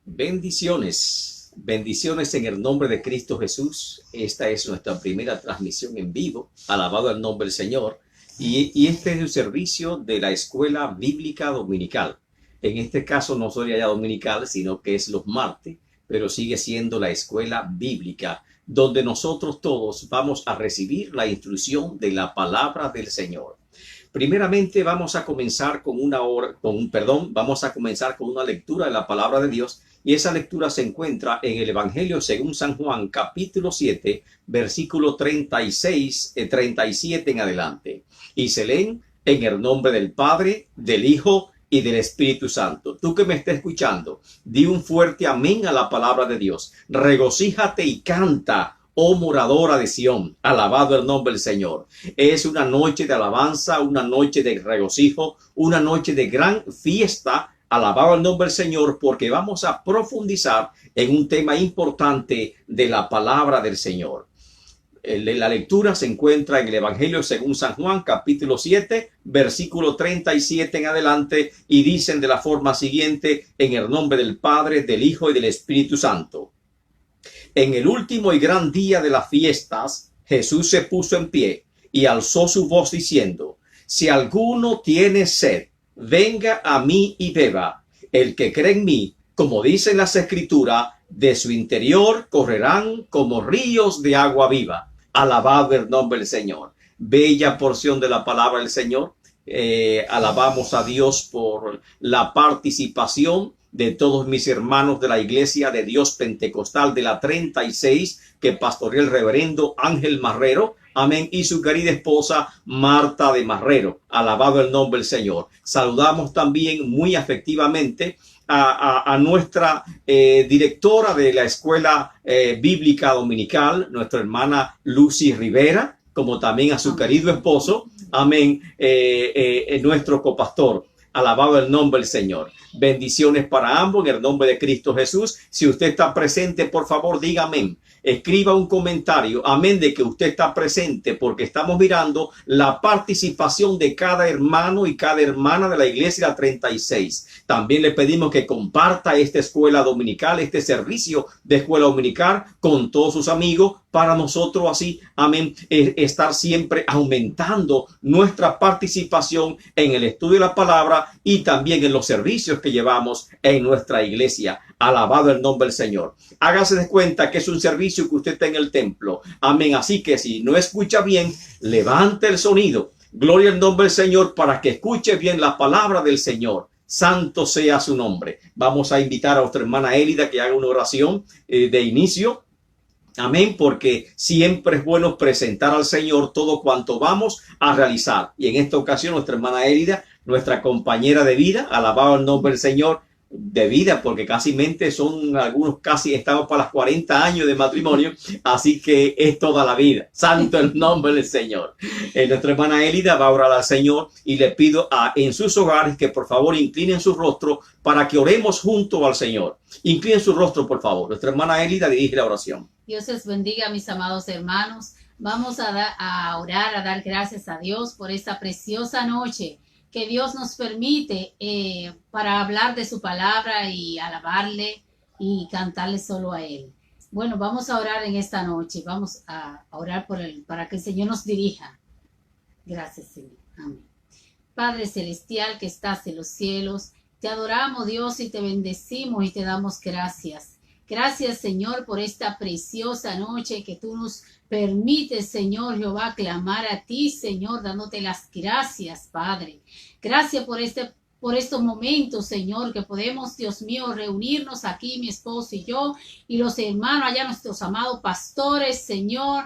Bendiciones, bendiciones en el nombre de Cristo Jesús. Esta es nuestra primera transmisión en vivo. Alabado el nombre del Señor. Y este es el servicio de la Escuela Bíblica Dominical. En este caso no soy ya dominical, sino que es los martes, pero sigue siendo la Escuela Bíblica, donde nosotros todos vamos a recibir la instrucción de la palabra del Señor. Primeramente vamos a comenzar con una lectura de la palabra de Dios, y esa lectura se encuentra en el Evangelio según San Juan, capítulo 7, versículo 37 en adelante. Y se leen en el nombre del Padre, del Hijo y del Espíritu Santo. Tú que me estás escuchando, di un fuerte amén a la palabra de Dios. Regocíjate y canta, oh moradora de Sión, alabado el nombre del Señor. Es una noche de alabanza, una noche de regocijo, una noche de gran fiesta. Alabado el nombre del Señor, porque vamos a profundizar en un tema importante de la palabra del Señor. La lectura se encuentra en el Evangelio según San Juan, capítulo 7, versículo 37 en adelante, y dicen de la forma siguiente: en el nombre del Padre, del Hijo y del Espíritu Santo. En el último y gran día de las fiestas, Jesús se puso en pie y alzó su voz diciendo: si alguno tiene sed, venga a mí y beba. El que cree en mí, como dicen las Escrituras, de su interior correrán como ríos de agua viva. Alabado el nombre del Señor. Bella porción de la palabra del Señor. Alabamos a Dios por la participación de todos mis hermanos de la Iglesia de Dios Pentecostal de la 36, que pastorea el reverendo Ángel Marrero. Amén. Y su querida esposa Marta de Marrero. Alabado el nombre del Señor. Saludamos también muy afectivamente a nuestra directora de la Escuela Bíblica Dominical, nuestra hermana Lucy Rivera, como también a su querido esposo. Amén. Nuestro copastor. Alabado el nombre del Señor. Bendiciones para ambos en el nombre de Cristo Jesús. Si usted está presente, por favor, diga amén. Escriba un comentario, amén, de que usted está presente, porque estamos mirando la participación de cada hermano y cada hermana de la Iglesia 36. También le pedimos que comparta esta escuela dominical, este servicio de escuela dominical con todos sus amigos, para nosotros así, amén, estar siempre aumentando nuestra participación en el estudio de la palabra y también en los servicios que llevamos en nuestra iglesia. Alabado el nombre del Señor. Hágase de cuenta que es un servicio que usted está en el templo. Amén. Así que si no escucha bien, levante el sonido. Gloria al nombre del Señor, para que escuche bien la palabra del Señor. Santo sea su nombre. Vamos a invitar a nuestra hermana Élida que haga una oración de inicio. Amén, porque siempre es bueno presentar al Señor todo cuanto vamos a realizar. Y en esta ocasión nuestra hermana Élida, nuestra compañera de vida, alabado el nombre del Señor, de vida, porque algunos casi estamos para los 40 años de matrimonio, así que es toda la vida. Santo el nombre del Señor. Nuestra hermana Élida va a orar al Señor, y le pido en sus hogares que por favor inclinen su rostro para que oremos junto al Señor. Inclinen su rostro, por favor. Nuestra hermana Élida dirige la oración. Dios les bendiga, mis amados hermanos. Vamos a orar, a dar gracias a Dios por esta preciosa noche que Dios nos permite para hablar de su palabra y alabarle y cantarle solo a Él. Bueno, vamos a orar en esta noche. Vamos a orar para que el Señor nos dirija. Gracias, Señor. Amén. Padre celestial que estás en los cielos, te adoramos, Dios, y te bendecimos y te damos gracias. Gracias, Señor, por esta preciosa noche que tú nos permites, Señor Jehová, clamar a ti, Señor, dándote las gracias, Padre. Gracias por estos momentos, Señor, que podemos, Dios mío, reunirnos aquí, mi esposo y yo, y los hermanos allá, nuestros amados pastores, Señor,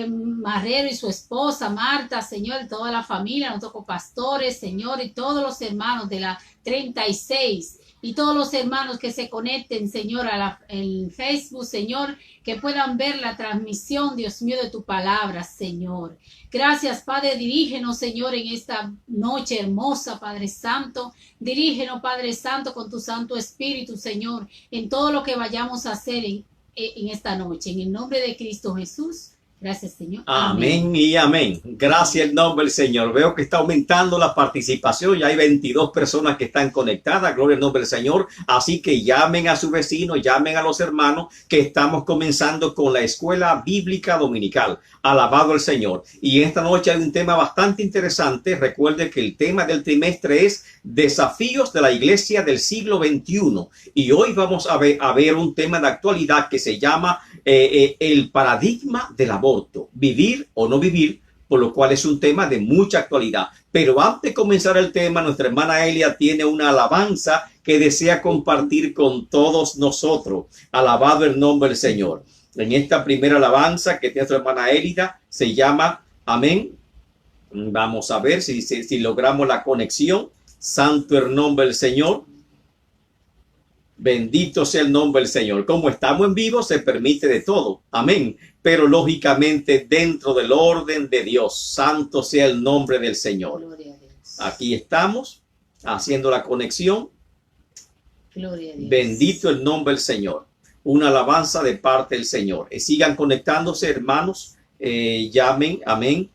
Marrero y su esposa Marta, Señor, y toda la familia, nuestros copastores, Señor, y todos los hermanos de la 36. Y todos los hermanos que se conecten, Señor, en Facebook, Señor, que puedan ver la transmisión, Dios mío, de tu palabra, Señor. Gracias, Padre. Dirígenos, Señor, en esta noche hermosa, Padre Santo. Dirígenos, Padre Santo, con tu Santo Espíritu, Señor, en todo lo que vayamos a hacer en esta noche. En el nombre de Cristo Jesús. Gracias, Señor. Amén y amén. Gracias el nombre del Señor. Veo que está aumentando la participación. Ya hay 22 personas que están conectadas. Gloria al nombre del Señor. Así que llamen a su vecino, llamen a los hermanos, que estamos comenzando con la escuela bíblica dominical. Alabado el Señor. Y esta noche hay un tema bastante interesante. Recuerde que el tema del trimestre es desafíos de la iglesia del siglo XXI. Y hoy vamos a ver un tema de actualidad que se llama el paradigma del aborto, vivir o no vivir, por lo cual es un tema de mucha actualidad. Pero antes de comenzar el tema, nuestra hermana Elia tiene una alabanza que desea compartir con todos nosotros. Alabado el nombre del Señor. En esta primera alabanza que tiene nuestra hermana Elia se llama Amén. Vamos a ver si logramos la conexión. Santo el nombre del Señor. Bendito sea el nombre del Señor. Como estamos en vivo, se permite de todo. Amén. Pero lógicamente dentro del orden de Dios. Santo sea el nombre del Señor. Gloria a Dios. Aquí estamos haciendo la conexión. Gloria a Dios. Bendito el nombre del Señor. Una alabanza de parte del Señor. Sigan conectándose, hermanos. Llamen, amén,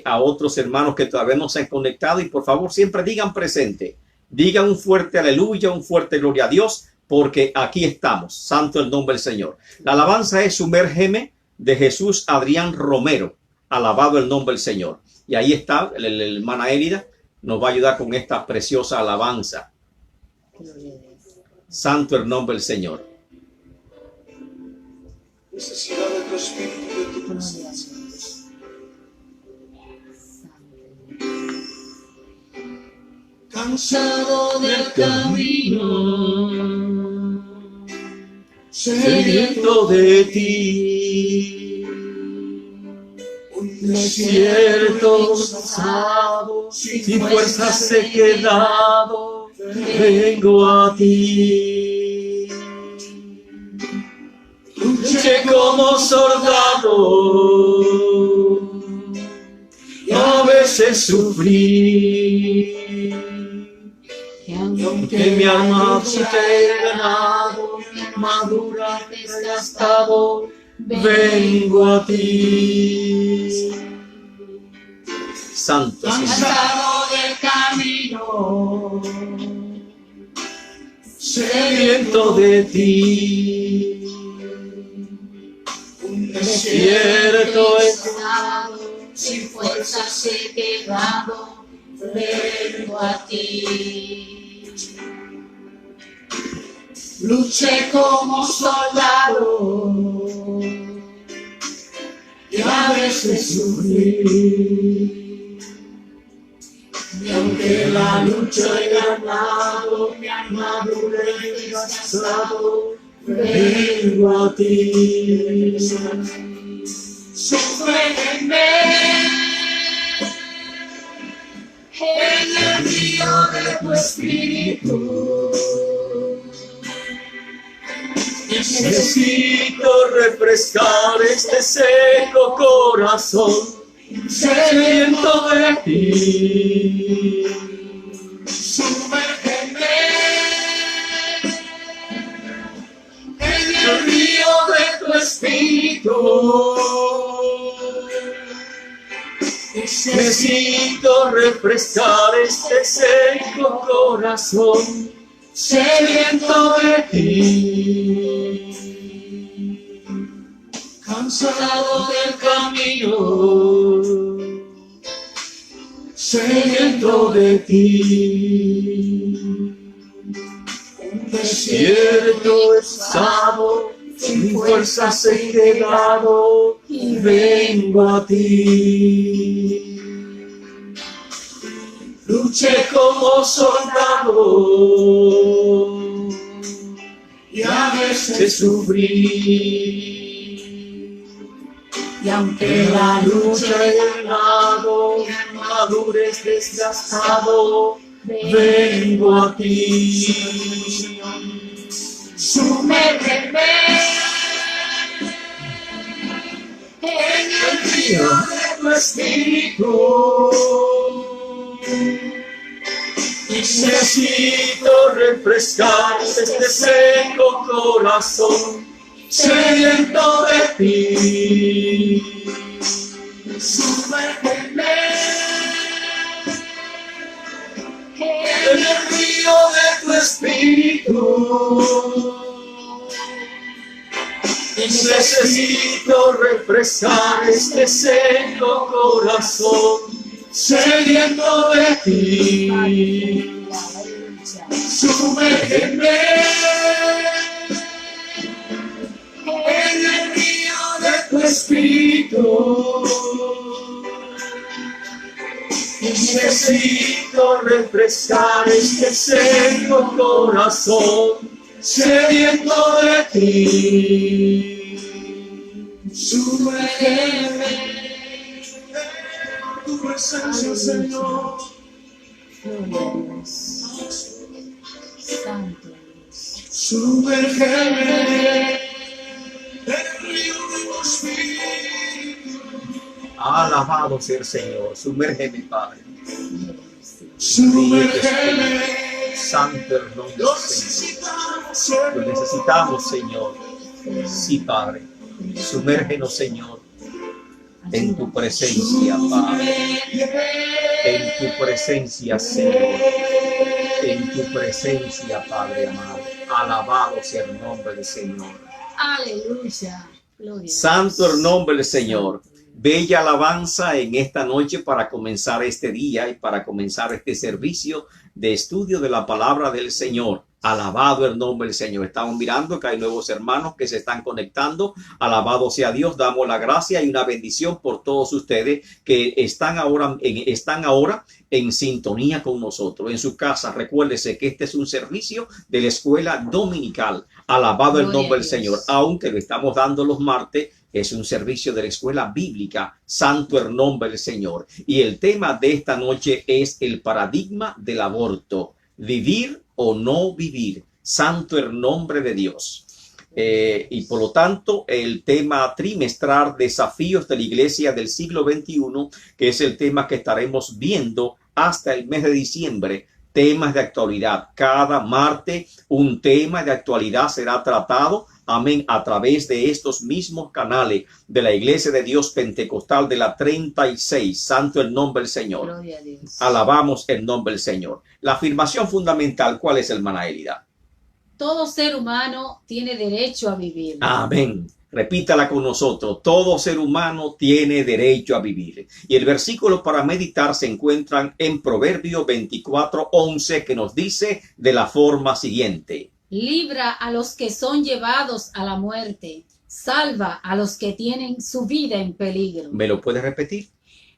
a otros hermanos que todavía no se han conectado. Y por favor, siempre digan presente. Digan un fuerte aleluya, un fuerte gloria a Dios, porque aquí estamos. Santo el nombre del Señor. La alabanza es Sumérgeme, de Jesús Adrián Romero. Alabado el nombre del Señor. Y ahí está, el hermana Elida nos va a ayudar con esta preciosa alabanza. Gloria a Dios. Santo el nombre del Señor. Necesidad de tu espíritu, de tu Gloria a presencia. Dios. Cansado del camino, sediento de ti. Un desierto cansado, sin fuerzas he quedado, vengo a ti. Luché como soldado y a veces sufrí. Y aunque mi armadura he ganado, mi armadura he desgastado, vengo a ti. Santo Señor. Cansado del camino, sediento de ti. Un desierto he Estado, sin fuerzas he quedado, vengo a ti. luché como soldado y a veces sufrí. Y aunque la lucha he ganado, mi armadura he desgastado, vengo a ti. Sufreme en el río de tu espíritu. Necesito refrescar este seco corazón, sediento de ti. Sumérgeme en el río de tu espíritu. Necesito refrescar este seco corazón, sediento de ti. Cansado del camino, sediento de ti. Un desierto he estado, sin fuerzas he quedado, y vengo a ti. Luché como soldado y a veces sufrí. Y aunque la lucha he ganado, mi armadura es desgastado, vengo a ti. Sumérgeme en el río de tu espíritu. Necesito refrescar este seco corazón, sediento de ti. Sumérgeme en el río de tu espíritu. Necesito refrescar este seco corazón, sediento de ti. Sumérgeme en el río de tu espíritu. Necesito refrescar este seco corazón, sediento de ti. Sumérgeme en tu presencia, Señor. Santo. Sumérgeme en el río de tu espíritu. Alabado sea el Señor. Sumérgeme, Padre. Sumérgeme. Santo el nombre Lo del Señor. necesitamos, Lo necesitamos, Señor. Sí, Padre. Sumérgenos, Señor, en tu presencia, Padre. En tu presencia, Señor. En tu presencia, Padre amado. Alabado sea el nombre del Señor. Aleluya. Gloria. Santo el nombre del Señor. Bella alabanza en esta noche para comenzar este día y para comenzar este servicio de estudio de la palabra del Señor. Alabado el nombre del Señor. Estamos mirando que hay nuevos hermanos que se están conectando. Alabado sea Dios. Damos la gracia y una bendición por todos ustedes que están ahora en sintonía con nosotros. En su casa, recuérdese que este es un servicio de la escuela dominical. Alabado el nombre del Señor. Aunque lo estamos dando los martes, es un servicio de la escuela bíblica. Santo el nombre del Señor. Y el tema de esta noche es el paradigma del aborto. Vivir o no vivir. Santo el nombre de Dios. Y por lo tanto, el tema trimestral, desafíos de la iglesia del siglo XXI, que es el tema que estaremos viendo hasta el mes de diciembre. Temas de actualidad. Cada martes un tema de actualidad será tratado. Amén. A través de estos mismos canales de la Iglesia de Dios Pentecostal de la 36. Santo el nombre del Señor. Gloria a Dios. Alabamos el nombre del Señor. La afirmación fundamental, ¿cuál es, hermana Elida? Todo ser humano tiene derecho a vivir. Amén. Repítala con nosotros. Todo ser humano tiene derecho a vivir. Y el versículo para meditar se encuentran en Proverbios 24:11, que nos dice de la forma siguiente. Libra a los que son llevados a la muerte. Salva a los que tienen su vida en peligro. ¿Me lo puedes repetir?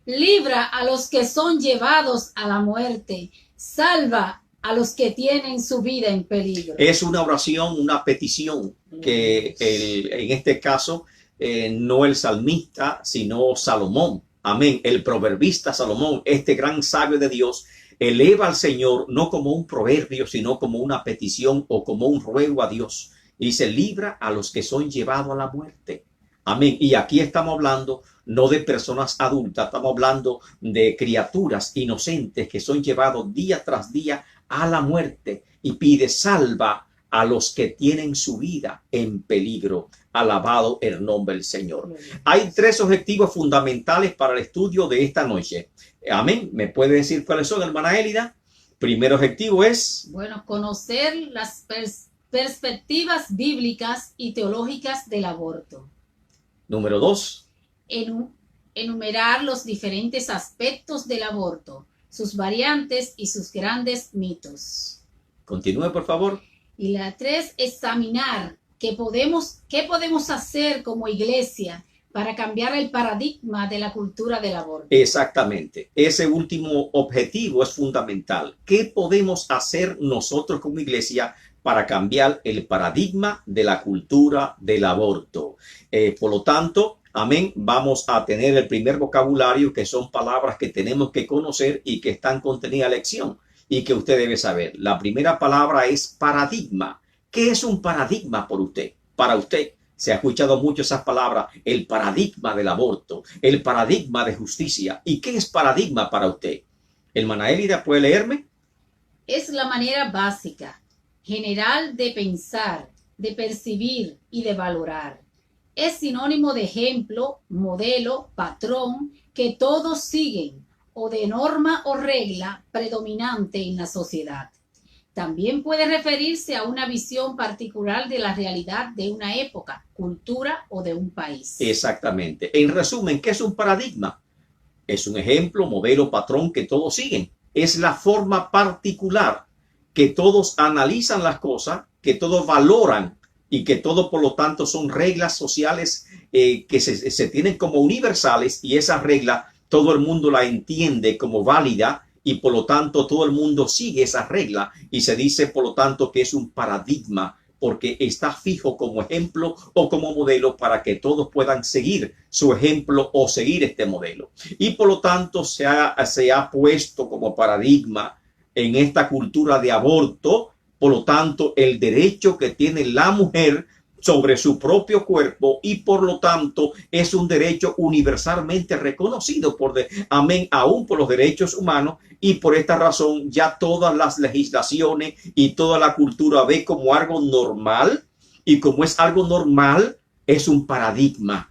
Libra a los que son llevados a la muerte. Salva a los que tienen su vida en peligro. Es una oración, una petición que en este caso no el salmista, sino Salomón. Amén. El proverbista Salomón, este gran sabio de Dios, eleva al Señor no como un proverbio, sino como una petición o como un ruego a Dios. Dice, libra a los que son llevados a la muerte. Amén. Y aquí estamos hablando no de personas adultas, estamos hablando de criaturas inocentes que son llevados día tras día a la muerte, y pide salva a los que tienen su vida en peligro. Alabado el nombre del Señor. Hay tres objetivos fundamentales para el estudio de esta noche. Amén. ¿Me puede decir cuáles son, hermana Élida? Primer objetivo es... Bueno, conocer las perspectivas bíblicas y teológicas del aborto. Número 2. Enumerar los diferentes aspectos del aborto, sus variantes y sus grandes mitos. Continúe, por favor. Y la 3, examinar qué podemos hacer como iglesia para cambiar el paradigma de la cultura del aborto. Exactamente. Ese último objetivo es fundamental. ¿Qué podemos hacer nosotros como iglesia para cambiar el paradigma de la cultura del aborto? Por lo tanto, amén, vamos a tener el primer vocabulario, que son palabras que tenemos que conocer y que están contenidas en la lección y que usted debe saber. La primera palabra es paradigma. ¿Qué es un paradigma por usted? Para usted. Se ha escuchado mucho esas palabras, el paradigma del aborto, el paradigma de justicia. ¿Y qué es paradigma para usted? Hermana Élida, ¿puede leerme? Es la manera básica, general de pensar, de percibir y de valorar. Es sinónimo de ejemplo, modelo, patrón que todos siguen o de norma o regla predominante en la sociedad. También puede referirse a una visión particular de la realidad de una época, cultura o de un país. Exactamente. En resumen, ¿qué es un paradigma? Es un ejemplo, modelo, patrón que todos siguen. Es la forma particular que todos analizan las cosas, que todos valoran y que todos, por lo tanto, son reglas sociales que se tienen como universales, y esa regla todo el mundo la entiende como válida y por lo tanto todo el mundo sigue esa regla, y se dice por lo tanto que es un paradigma porque está fijo como ejemplo o como modelo para que todos puedan seguir su ejemplo o seguir este modelo. Y por lo tanto se ha puesto como paradigma en esta cultura de aborto, por lo tanto, el derecho que tiene la mujer sobre su propio cuerpo, y por lo tanto es un derecho universalmente reconocido aún por los derechos humanos, y por esta razón ya todas las legislaciones y toda la cultura ve como algo normal, y como es algo normal, es un paradigma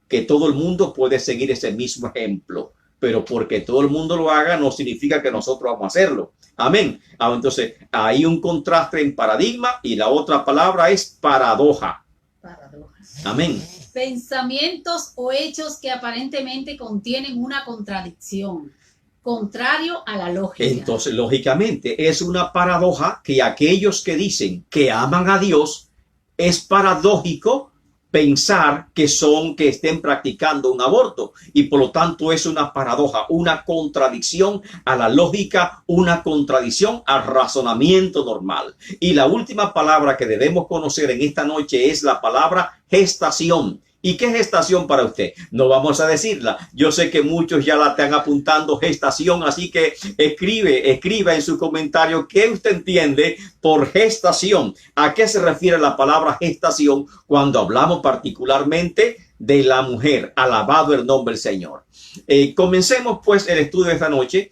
que todo el mundo puede seguir ese mismo ejemplo. Pero porque todo el mundo lo haga no significa que nosotros vamos a hacerlo. Amén. Entonces hay un contraste en paradigma, y la otra palabra es paradoja. Paradoja. Amén. Pensamientos o hechos que aparentemente contienen una contradicción, contrario a la lógica. Entonces, lógicamente, es una paradoja que aquellos que dicen que aman a Dios, es paradójico pensar que estén practicando un aborto, y por lo tanto es una paradoja, una contradicción a la lógica, una contradicción al razonamiento normal. Y la última palabra que debemos conocer en esta noche es la palabra gestación. ¿Y qué es gestación para usted? No vamos a decirla. Yo sé que muchos ya la están apuntando, gestación, así que escriba en su comentario qué usted entiende por gestación. ¿A qué se refiere la palabra gestación cuando hablamos particularmente de la mujer? Alabado el nombre del Señor. Comencemos pues el estudio de esta noche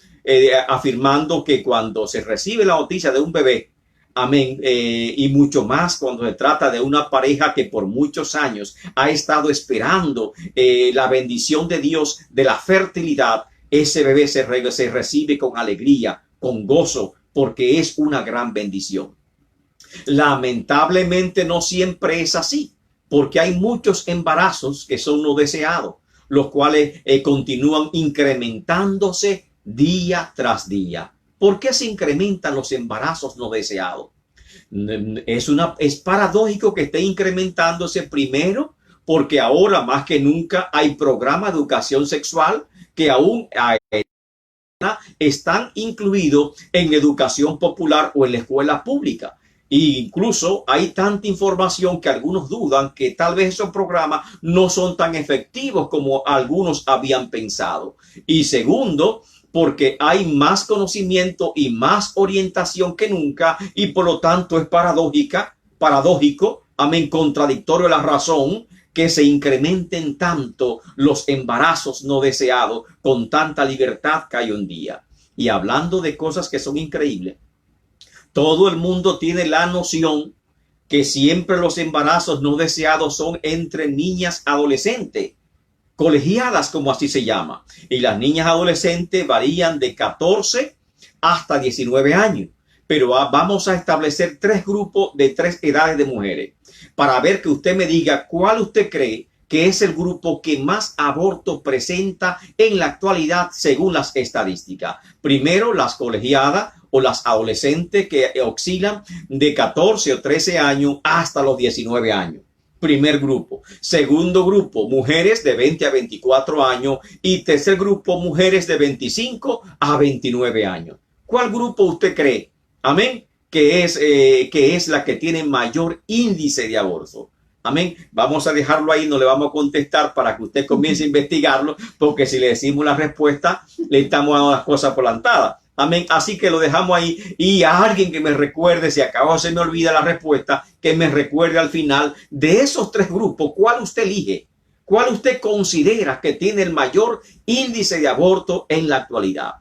afirmando que cuando se recibe la noticia de un bebé, amén, y mucho más cuando se trata de una pareja que por muchos años ha estado esperando la bendición de Dios de la fertilidad, ese bebé se recibe con alegría, con gozo, porque es una gran bendición. Lamentablemente no siempre es así, porque hay muchos embarazos que son no deseados, los cuales continúan incrementándose día tras día. ¿Por qué se incrementan los embarazos no deseados? Es paradójico que esté incrementándose, primero porque ahora más que nunca hay programas de educación sexual que aún están incluidos en educación popular o en la escuela pública. E incluso hay tanta información que algunos dudan que tal vez esos programas no son tan efectivos como algunos habían pensado. Y segundo, porque hay más conocimiento y más orientación que nunca, y por lo tanto es paradójico, amén, contradictorio a la razón, que se incrementen tanto los embarazos no deseados con tanta libertad que hay hoy en día. Y hablando de cosas que son increíbles, todo el mundo tiene la noción que siempre los embarazos no deseados son entre niñas adolescentes, colegiadas, como así se llama, y las niñas adolescentes varían de 14 hasta 19 años, pero vamos a establecer tres grupos de 3 edades de mujeres para ver que usted me diga cuál usted cree que es el grupo que más aborto presenta en la actualidad según las estadísticas. Primero, las colegiadas o las adolescentes que oscilan de 14 o 13 años hasta los 19 años. Primer grupo. Segundo grupo, mujeres de 20 a 24 años. Y tercer grupo, mujeres de 25 a 29 años. ¿Cuál grupo usted cree? Amén. Que es la que tiene mayor índice de aborto. Amén. Vamos a dejarlo ahí, no le vamos a contestar para que usted comience a investigarlo, porque si le decimos la respuesta, le estamos dando las cosas plantadas. Amén. Así que lo dejamos ahí, y a alguien que me recuerde, si acabo se me olvida la respuesta, que me recuerde al final de esos 3 grupos, ¿cuál usted elige? ¿Cuál usted considera que tiene el mayor índice de aborto en la actualidad?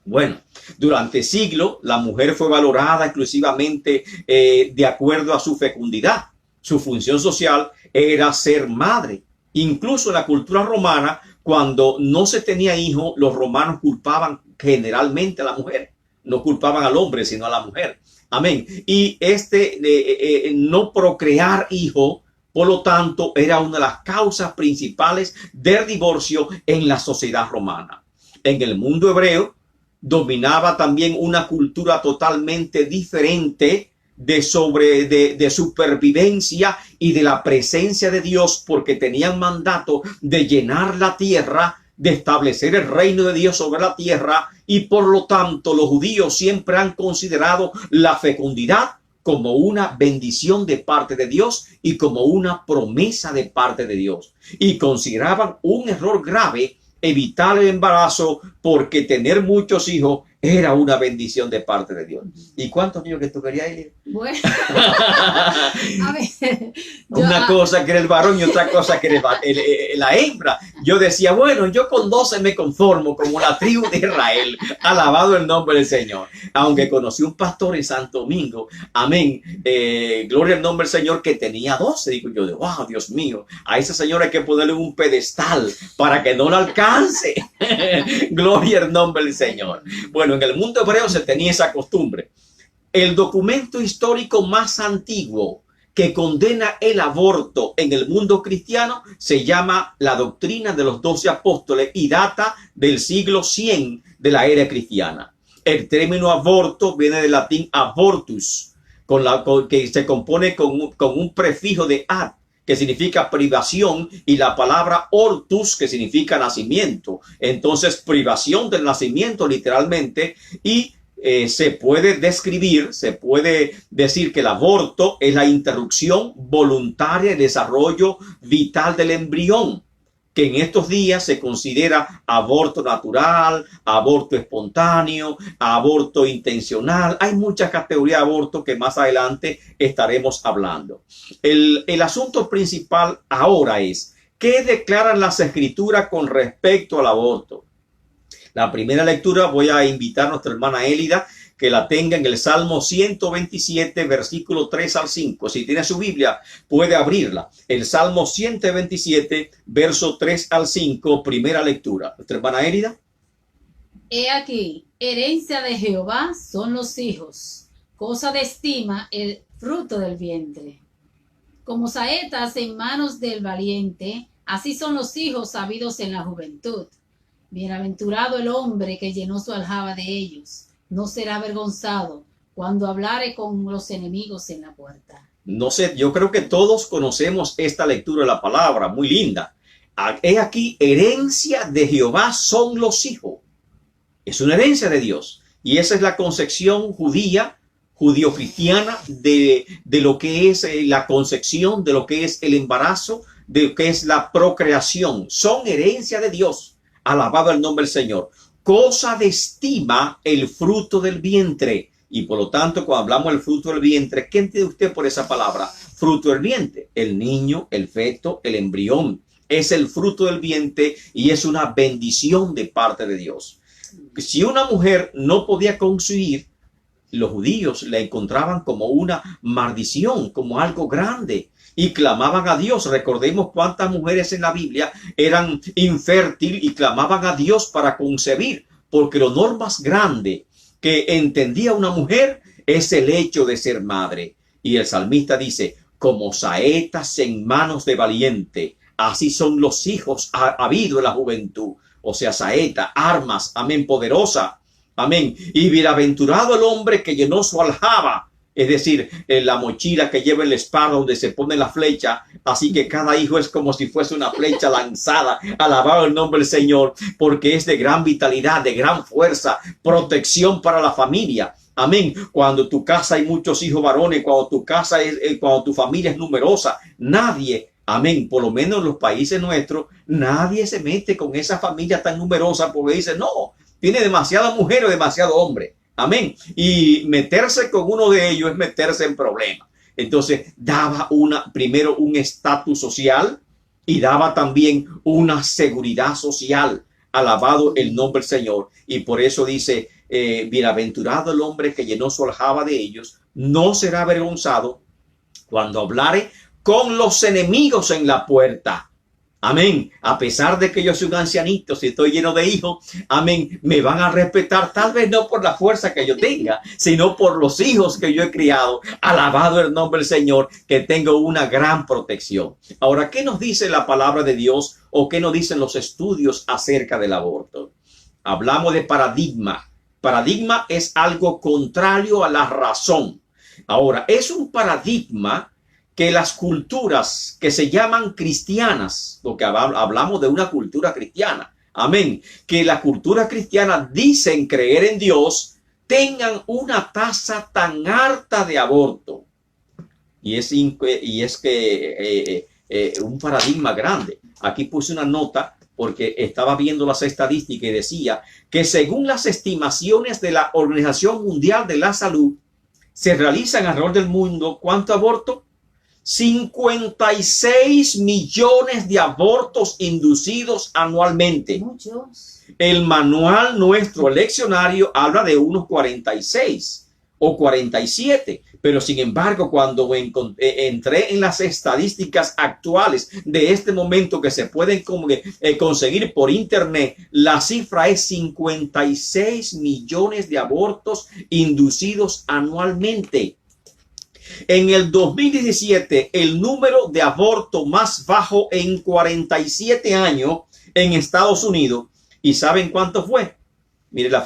Bueno, durante siglos la mujer fue valorada exclusivamente de acuerdo a su fecundidad. Su función social era ser madre. Incluso en la cultura romana, cuando no se tenía hijo, los romanos culpaban generalmente a la mujer. No culpaban al hombre, sino a la mujer. Amén. Y no procrear hijo, por lo tanto, era una de las causas principales del divorcio en la sociedad romana. En el mundo hebreo dominaba también una cultura totalmente diferente de supervivencia y de la presencia de Dios, porque tenían mandato de llenar la tierra, de establecer el reino de Dios sobre la tierra, y por lo tanto los judíos siempre han considerado la fecundidad como una bendición de parte de Dios y como una promesa de parte de Dios, y consideraban un error grave evitar el embarazo, porque tener muchos hijos era una bendición de parte de Dios. ¿Y cuántos niños que tú querías, Eli? Bueno, a ver, una cosa que era el varón y otra cosa que era la hembra. Yo decía, bueno, yo con 12 me conformo como la tribu de Israel. Alabado el nombre del Señor. Aunque conocí un pastor en Santo Domingo, amén, gloria al nombre del Señor, que tenía 12. Digo yo, wow, Dios mío, a ese señor hay que ponerle un pedestal para que no lo alcance. Gloria al nombre del Señor. Bueno, en el mundo hebreo se tenía esa costumbre. El documento histórico más antiguo que condena el aborto en el mundo cristiano se llama la Doctrina de los 12 Apóstoles y data del siglo 100 de la era cristiana. El término aborto viene del latín abortus, que se compone con un prefijo de ad, que significa privación, y la palabra ortus, que significa nacimiento. Entonces, privación del nacimiento literalmente, y se puede describir, se puede decir que el aborto es la interrupción voluntaria del desarrollo vital del embrión, que en estos días se considera aborto natural, aborto espontáneo, aborto intencional. Hay muchas categorías de aborto que más adelante estaremos hablando. El asunto principal ahora es, ¿qué declaran las escrituras con respecto al aborto? La primera lectura voy a invitar a nuestra hermana Élida que la tenga en el Salmo 127, versículo 3 al 5. Si tiene su Biblia, puede abrirla. El Salmo 127, verso 3 al 5, primera lectura. Nuestra hermana Élida. He aquí, herencia de Jehová son los hijos, cosa de estima el fruto del vientre. Como saetas en manos del valiente, así son los hijos sabidos en la juventud. Bienaventurado el hombre que llenó su aljaba de ellos. No será avergonzado cuando hablare con los enemigos en la puerta. No sé, yo creo que todos conocemos esta lectura de la palabra, muy linda. He aquí, herencia de Jehová son los hijos. Es una herencia de Dios. Y esa es la concepción judía, judío-cristiana, de lo que es la concepción, de lo que es el embarazo, de lo que es la procreación. Son herencia de Dios. Alabado el nombre del Señor. Cosa de estima el fruto del vientre. Y por lo tanto, cuando hablamos del fruto del vientre, ¿qué entiende usted por esa palabra? Fruto del vientre. El niño, el feto, el embrión. Es el fruto del vientre y es una bendición de parte de Dios. Si una mujer no podía concebir, los judíos la encontraban como una maldición, como algo grande, y clamaban a Dios. Recordemos cuántas mujeres en la Biblia eran infértiles y clamaban a Dios para concebir, porque lo más grande que entendía una mujer es el hecho de ser madre. Y el salmista dice, como saetas en manos de valiente, así son los hijos habido en la juventud. O sea, saeta, armas, amén, poderosa, amén. Y bienaventurado el hombre que llenó su aljaba, es decir, la mochila que lleva en la espalda donde se pone la flecha. Así que cada hijo es como si fuese una flecha lanzada. Alabado el nombre del Señor, porque es de gran vitalidad, de gran fuerza, protección para la familia. Amén. Cuando tu casa hay muchos hijos varones, cuando tu familia es numerosa, nadie, amén, por lo menos en los países nuestros, nadie se mete con esa familia tan numerosa porque dice, no, tiene demasiada mujer o demasiado hombre. Amén. Y meterse con uno de ellos es meterse en problemas. Entonces daba primero un estatus social y daba también una seguridad social. Alabado el nombre del Señor. Y por eso dice, bienaventurado el hombre que llenó su aljaba de ellos, no será avergonzado cuando hablare con los enemigos en la puerta. Amén. A pesar de que yo soy un ancianito, si estoy lleno de hijos, amén, me van a respetar, tal vez no por la fuerza que yo tenga, sino por los hijos que yo he criado. Alabado el nombre del Señor, que tengo una gran protección. Ahora, ¿qué nos dice la palabra de Dios o qué nos dicen los estudios acerca del aborto? Hablamos de paradigma. Paradigma es algo contrario a la razón. Ahora, es un paradigma que las culturas que se llaman cristianas, porque hablamos de una cultura cristiana, amén, que la cultura cristiana dicen creer en Dios, tengan una tasa tan alta de aborto. Y es un paradigma grande. Aquí puse una nota porque estaba viendo las estadísticas y decía que según las estimaciones de la Organización Mundial de la Salud, se realizan alrededor del mundo, ¿cuánto aborto? 56 millones de abortos inducidos anualmente. Muchos. El manual nuestro leccionario habla de unos 46 o 47, pero sin embargo cuando entré en las estadísticas actuales de este momento que se pueden conseguir por internet, la cifra es 56 millones de abortos inducidos anualmente. En el 2017, el número de aborto más bajo en 47 años en Estados Unidos. ¿Y saben cuánto fue? Mire la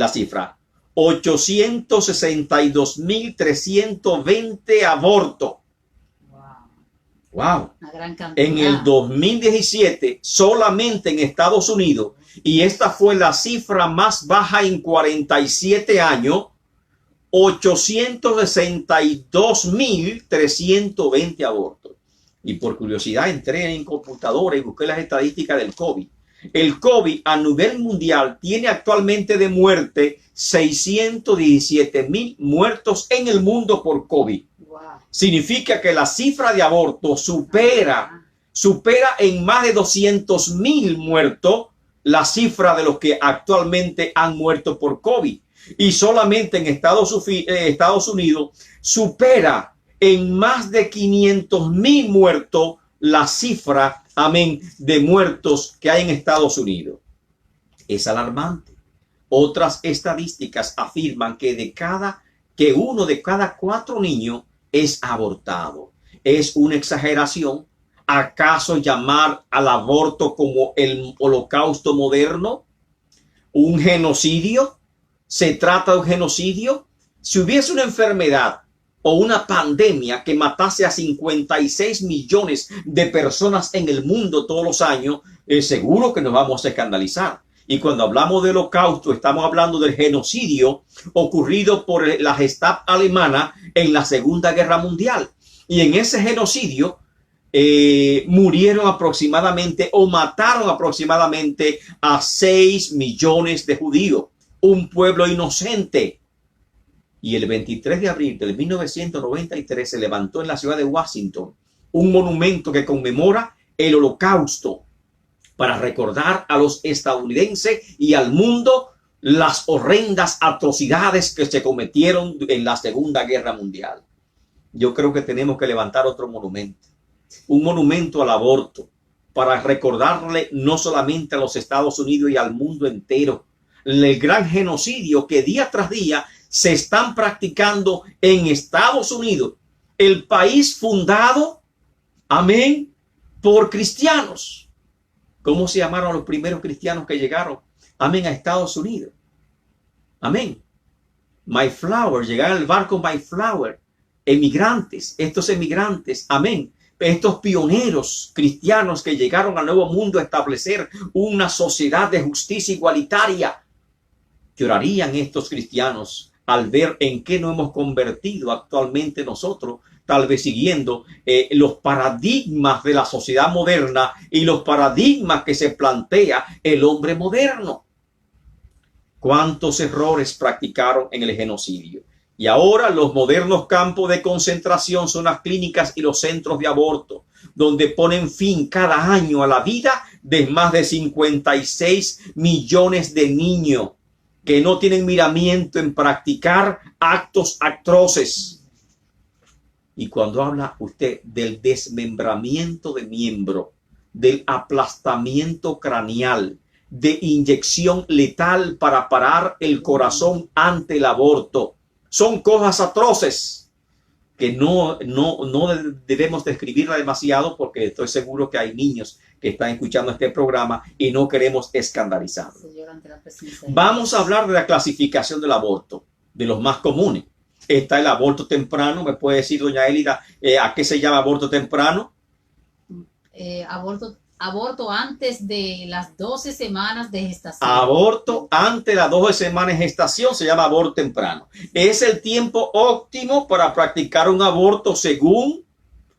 cifra. 862.320 abortos. Wow. Una gran cantidad. En el 2017, solamente en Estados Unidos, y esta fue la cifra más baja en 47 años, 862.320 abortos. Y por curiosidad entré en computadora y busqué las estadísticas del COVID. El COVID a nivel mundial tiene actualmente de muerte 617.000 muertos en el mundo por COVID. Wow. Significa que la cifra de abortos supera en más de 200.000 muertos la cifra de los que actualmente han muerto por COVID. Y solamente en Estados Unidos supera en más de 500.000 muertos la cifra, amén, de muertos que hay en Estados Unidos. Es alarmante. Otras estadísticas afirman que uno de cada 4 niños es abortado. ¿Es una exageración? ¿Acaso llamar al aborto como el holocausto moderno? ¿Un genocidio? ¿Se trata de un genocidio? Si hubiese una enfermedad o una pandemia que matase a 56 millones de personas en el mundo todos los años, seguro que nos vamos a escandalizar. Y cuando hablamos de holocausto, estamos hablando del genocidio ocurrido por la Gestapo alemana en la Segunda Guerra Mundial. Y en ese genocidio murieron aproximadamente o mataron aproximadamente a 6 millones de judíos. Un pueblo inocente. Y el 23 de abril de 1993 se levantó en la ciudad de Washington un monumento que conmemora el holocausto para recordar a los estadounidenses y al mundo las horrendas atrocidades que se cometieron en la Segunda Guerra Mundial. Yo creo que tenemos que levantar otro monumento, un monumento al aborto, para recordarle no solamente a los Estados Unidos y al mundo entero el gran genocidio que día tras día se están practicando en Estados Unidos, el país fundado, amén, por cristianos. ¿Cómo se llamaron los primeros cristianos que llegaron, amén, a Estados Unidos? Amén. Mayflower, llegaron al barco Mayflower, emigrantes, estos emigrantes, amén, estos pioneros cristianos que llegaron al Nuevo Mundo a establecer una sociedad de justicia igualitaria. Llorarían estos cristianos al ver en qué nos hemos convertido actualmente nosotros, tal vez siguiendo los paradigmas de la sociedad moderna y los paradigmas que se plantea el hombre moderno. ¿Cuántos errores practicaron en el genocidio? Y ahora los modernos campos de concentración son las clínicas y los centros de aborto, donde ponen fin cada año a la vida de más de 56 millones de niños que no tienen miramiento en practicar actos atroces. Y cuando habla usted del desmembramiento de miembro, del aplastamiento craneal, de inyección letal para parar el corazón ante el aborto, son cosas atroces que no debemos describirla demasiado, porque estoy seguro que hay niños que están escuchando este programa y no queremos escandalizar. Vamos a hablar de la clasificación del aborto, de los más comunes. Está el aborto temprano. ¿Me puede decir, doña Elida, a qué se llama aborto temprano? Aborto antes de las 12 semanas de gestación. Aborto antes de las 12 semanas de gestación se llama aborto temprano. Es el tiempo óptimo para practicar un aborto según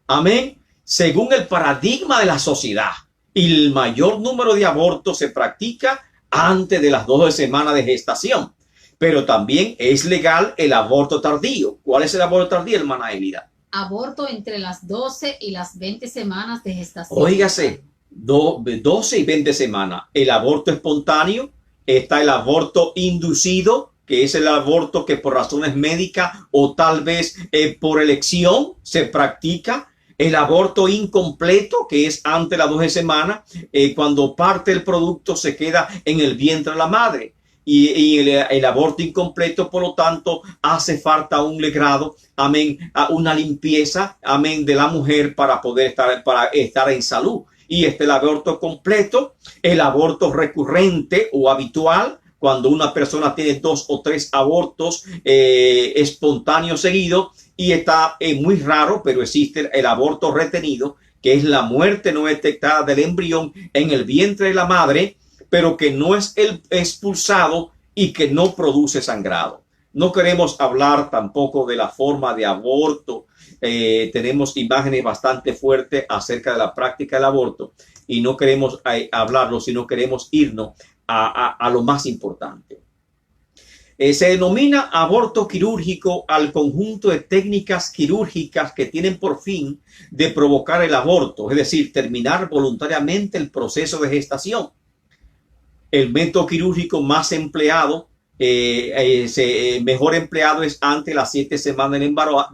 el paradigma de la sociedad. Y el mayor número de abortos se practica antes de las 12 semanas de gestación. Pero también es legal el aborto tardío. ¿Cuál es el aborto tardío, hermana Elida? Aborto entre las 12 y las 20 semanas de gestación. Óigase, 12 y 20 semanas. El aborto espontáneo, está el aborto inducido, que es el aborto que por razones médicas o tal vez por elección se practica. El aborto incompleto, que es antes de las 12 semanas, cuando parte del producto se queda en el vientre de la madre. Y el aborto incompleto, por lo tanto, hace falta un legrado, una limpieza, de la mujer para poder estar en salud. Y el aborto completo, el aborto recurrente o habitual, cuando una persona tiene 2 o 3 abortos espontáneos seguidos, y está muy raro, pero existe el aborto retenido, que es la muerte no detectada del embrión en el vientre de la madre, pero que no es expulsado y que no produce sangrado. No queremos hablar tampoco de la forma de aborto. Tenemos imágenes bastante fuertes acerca de la práctica del aborto y no queremos hablarlo, sino queremos irnos a lo más importante. Se denomina aborto quirúrgico al conjunto de técnicas quirúrgicas que tienen por fin de provocar el aborto, es decir, terminar voluntariamente el proceso de gestación. El método quirúrgico más empleado, mejor empleado, es antes de las 7 semanas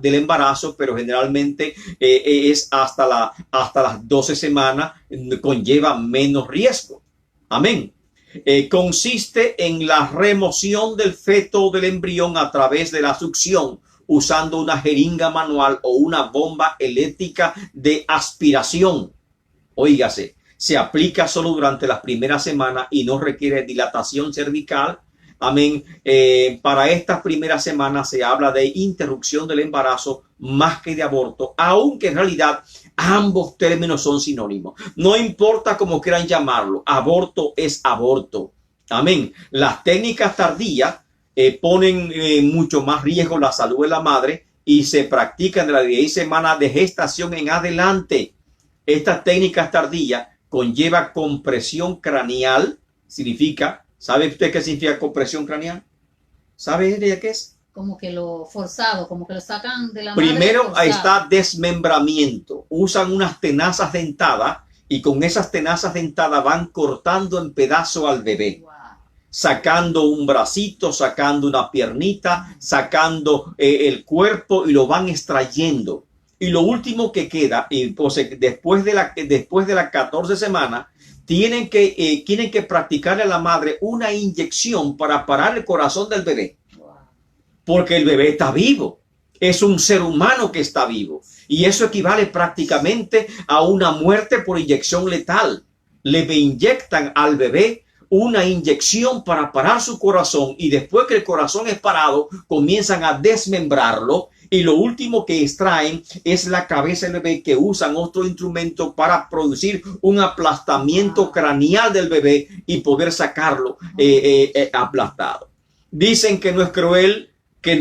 del embarazo, pero generalmente es hasta las 12 semanas, conlleva menos riesgo. Amén. Consiste en la remoción del feto o del embrión a través de la succión, usando una jeringa manual o una bomba eléctrica de aspiración. Óigase, se aplica solo durante las primeras semanas y no requiere dilatación cervical. Amén. Para estas primeras semanas se habla de interrupción del embarazo más que de aborto, aunque en realidad ambos términos son sinónimos. No importa cómo quieran llamarlo, aborto es aborto. Amén. Las técnicas tardías ponen mucho más riesgo la salud de la madre y se practican de las 10 semanas de gestación en adelante. Estas técnicas tardías conlleva compresión craneal. ¿Sabe usted qué significa compresión craneal? ¿Sabe ella qué es? Como que lo forzado, como que lo sacan de la madre. Primero está desmembramiento. Usan unas tenazas dentadas y con esas tenazas dentadas van cortando en pedazos al bebé. Wow. Sacando un bracito, sacando una piernita, sacando el cuerpo y lo van extrayendo. Y lo último que queda, después de la 14 semanas, tienen que practicarle a la madre una inyección para parar el corazón del bebé. Porque el bebé está vivo. Es un ser humano que está vivo. Y eso equivale prácticamente a una muerte por inyección letal. Le inyectan al bebé una inyección para parar su corazón y después que el corazón es parado, comienzan a desmembrarlo. Y lo último que extraen es la cabeza del bebé, que usan otro instrumento para producir un aplastamiento craneal del bebé y poder sacarlo aplastado. Dicen que no es cruel, que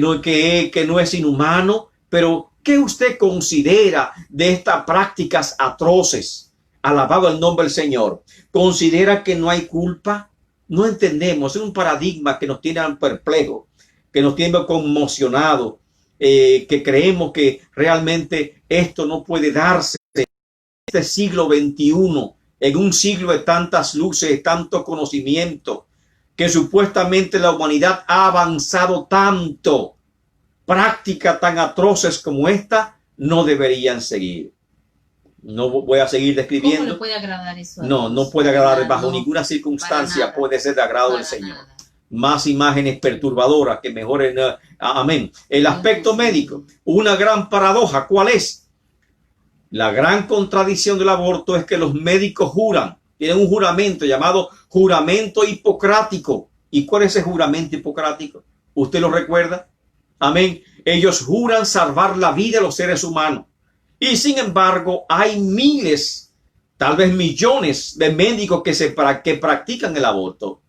no es inhumano, pero ¿qué usted considera de estas prácticas atroces? Alabado el nombre del Señor. ¿Considera que no hay culpa? No entendemos, es un paradigma que nos tiene perplejos, que nos tiene conmocionados. Que creemos que realmente esto no puede darse en este siglo XXI, en un siglo de tantas luces, de tanto conocimiento, que supuestamente la humanidad ha avanzado tanto. Prácticas tan atroces como esta no deberían seguir. No voy a seguir describiendo. ¿Cómo le puede agradar eso a No, Dios? no puede agradar Para bajo no, ninguna para circunstancia, nada, puede ser de agrado del para Señor. nada. Más imágenes perturbadoras que mejoren. Amén. El aspecto médico, una gran paradoja. ¿Cuál es? La gran contradicción del aborto es que los médicos juran, tienen un juramento llamado juramento hipocrático. ¿Y cuál es ese juramento hipocrático? ¿Usted lo recuerda? Amén. Ellos juran salvar la vida de los seres humanos. Y sin embargo, hay miles, tal vez millones de médicos que practican el aborto.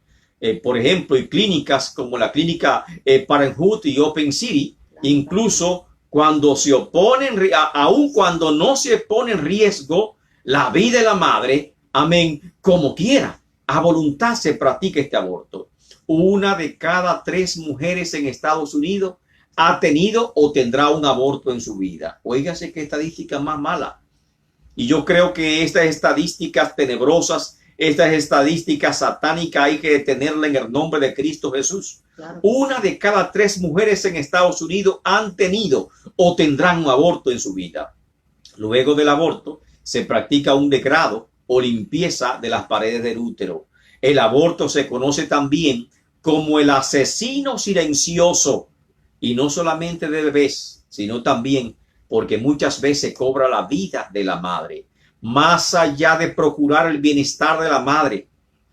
Por ejemplo, y clínicas como la clínica Parenthood y Open City, incluso cuando se oponen, aun cuando no se pone en riesgo la vida de la madre, amén, como quiera, a voluntad se practica este aborto. 1 de cada 3 mujeres en Estados Unidos ha tenido o tendrá un aborto en su vida. Óigase qué estadística más mala. Y yo creo que estas estadísticas tenebrosas, estas estadísticas satánicas, hay que detenerla en el nombre de Cristo Jesús. Claro. 1 de cada 3 mujeres en Estados Unidos han tenido o tendrán un aborto en su vida. Luego del aborto se practica un degrado o limpieza de las paredes del útero. El aborto se conoce también como el asesino silencioso, y no solamente de bebés, sino también porque muchas veces cobra la vida de la madre. Más allá de procurar el bienestar de la madre,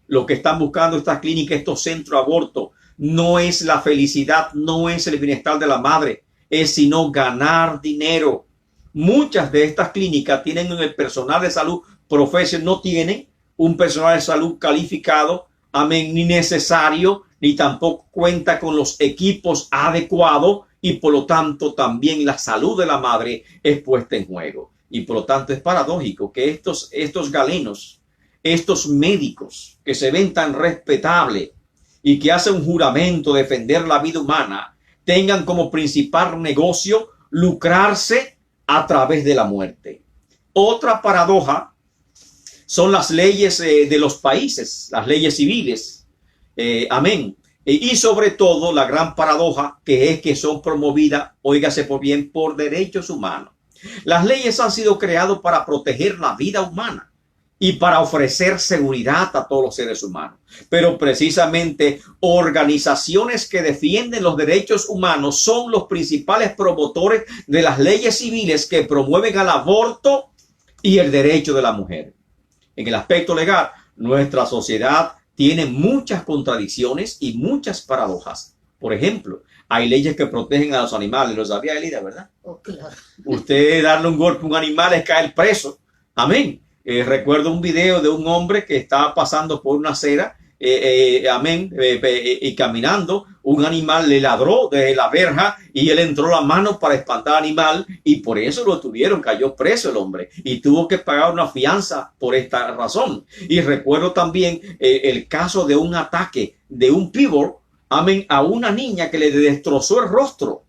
lo que están buscando estas clínicas, estos centros de aborto, no es la felicidad, no es el bienestar de la madre, es sino ganar dinero. Muchas de estas clínicas tienen el personal de salud profesional, no tienen un personal de salud calificado, amén, ni necesario, ni tampoco cuenta con los equipos adecuados, y por lo tanto también la salud de la madre es puesta en juego. Y por lo tanto es paradójico que estos galenos, estos médicos que se ven tan respetables y que hacen un juramento de defender la vida humana, tengan como principal negocio lucrarse a través de la muerte. Otra paradoja son las leyes de los países, las leyes civiles. Amén. Y sobre todo la gran paradoja que es que son promovidas, óigase por bien, por derechos humanos. Las leyes han sido creadas para proteger la vida humana y para ofrecer seguridad a todos los seres humanos. Pero precisamente organizaciones que defienden los derechos humanos son los principales promotores de las leyes civiles que promueven el aborto y el derecho de la mujer. En el aspecto legal, nuestra sociedad tiene muchas contradicciones y muchas paradojas. Por ejemplo, hay leyes que protegen a los animales. Lo sabía Elida, ¿verdad? Oh, claro. Usted darle un golpe a un animal es caer preso. Amén. Recuerdo un video de un hombre que estaba pasando por una acera, amén, y caminando, un animal le ladró desde la verja y él entró la mano para espantar al animal y por eso lo tuvieron, cayó preso el hombre y tuvo que pagar una fianza por esta razón. Y recuerdo también el caso de un ataque de un pívor, amén, a una niña que le destrozó el rostro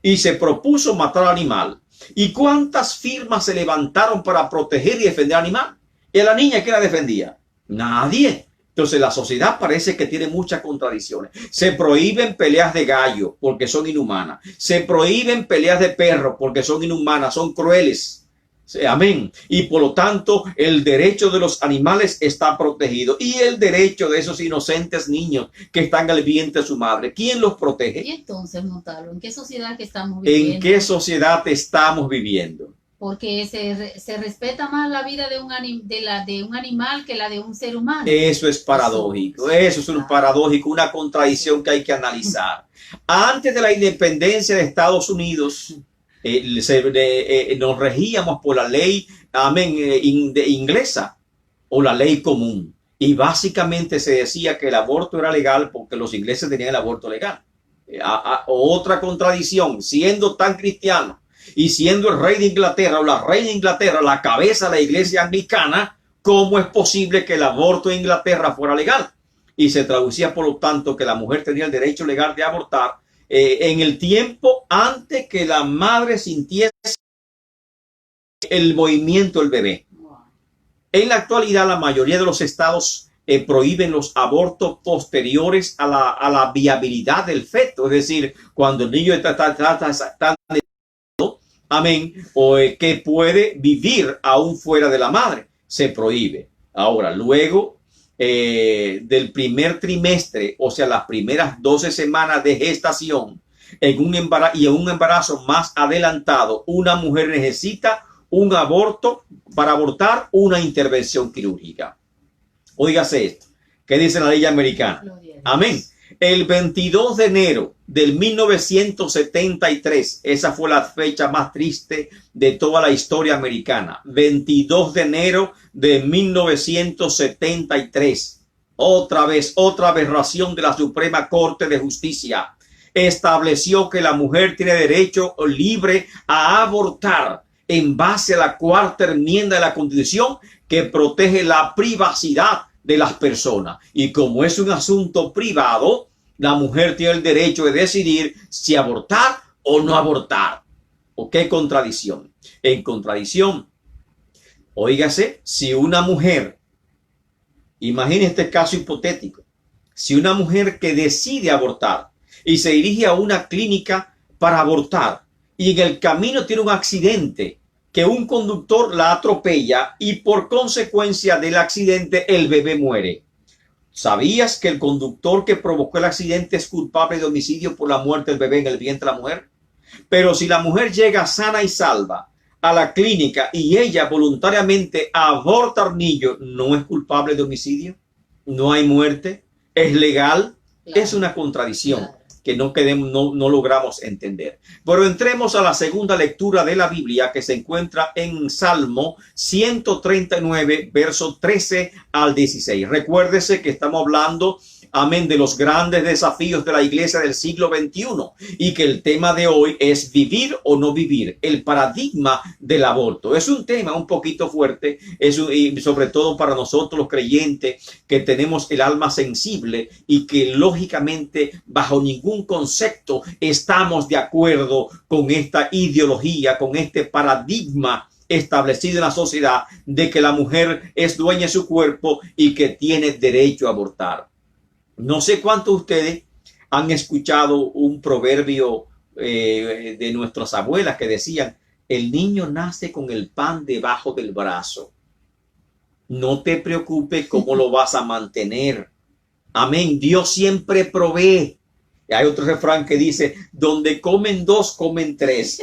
y se propuso matar al animal. ¿Y cuántas firmas se levantaron para proteger y defender al animal? ¿Y a la niña qué la defendía? Nadie. Entonces la sociedad parece que tiene muchas contradicciones. Se prohíben peleas de gallo porque son inhumanas. Se prohíben peleas de perros porque son inhumanas, son crueles. Amén. Y por lo tanto el derecho de los animales está protegido. Y el derecho de esos inocentes niños que están al vientre de su madre, ¿quién los protege? Y entonces, Montalvo, ¿en qué sociedad que estamos viviendo? ¿En qué sociedad estamos viviendo? Porque se respeta más la vida de un animal que la de un ser humano. Eso es paradójico, eso es un paradójico, una contradicción que hay que analizar. Antes de la independencia de Estados Unidos, nos regíamos por la ley, amén, inglesa o la ley común. Y básicamente se decía que el aborto era legal porque los ingleses tenían el aborto legal. Otra contradicción, siendo tan cristiano y siendo el rey de Inglaterra o la reina de Inglaterra la cabeza de la iglesia anglicana, ¿cómo es posible que el aborto en Inglaterra fuera legal? Y se traducía por lo tanto que la mujer tenía el derecho legal de abortar en el tiempo antes que la madre sintiese el movimiento del bebé. En la actualidad la mayoría de los estados prohíben los abortos posteriores a la viabilidad del feto, es decir, cuando el niño está amén, o que puede vivir aún fuera de la madre. Se prohíbe. Ahora, luego del primer trimestre, o sea, las primeras 12 semanas de gestación, en un embarazo más adelantado, una mujer necesita un aborto, para abortar, una intervención quirúrgica. Óigase esto. ¿Qué dice la ley americana? Amén. El 22 de enero del 1973, esa fue la fecha más triste de toda la historia americana. 22 de enero de 1973. Otra vez, otra aberración de la Suprema Corte de Justicia. Estableció que la mujer tiene derecho libre a abortar en base a la cuarta enmienda de la Constitución, que protege la privacidad de las personas. Y como es un asunto privado, la mujer tiene el derecho de decidir si abortar o no abortar. ¿O qué contradicción? En contradicción, óigase, si una mujer, imagine este caso hipotético, si una mujer que decide abortar y se dirige a una clínica para abortar y en el camino tiene un accidente, que un conductor la atropella y por consecuencia del accidente el bebé muere. ¿Sabías que el conductor que provocó el accidente es culpable de homicidio por la muerte del bebé en el vientre de la mujer? Pero si la mujer llega sana y salva a la clínica y ella voluntariamente aborta al niño, ¿no es culpable de homicidio? ¿No hay muerte? ¿Es legal? Claro. Es una contradicción. Claro, que no logramos entender. Pero entremos a la segunda lectura de la Biblia, que se encuentra en Salmo 139, verso 13 al 16. Recuérdese que estamos hablando, amén, de los grandes desafíos de la iglesia del siglo XXI y que el tema de hoy es vivir o no vivir, el paradigma del aborto. Es un tema un poquito fuerte, y sobre todo para nosotros los creyentes que tenemos el alma sensible y que lógicamente bajo ningún concepto estamos de acuerdo con esta ideología, con este paradigma establecido en la sociedad de que la mujer es dueña de su cuerpo y que tiene derecho a abortar. No sé cuántos de ustedes han escuchado un proverbio de nuestras abuelas que decían: el niño nace con el pan debajo del brazo. No te preocupes cómo lo vas a mantener. Amén. Dios siempre provee. Y hay otro refrán que dice: donde comen dos, comen tres.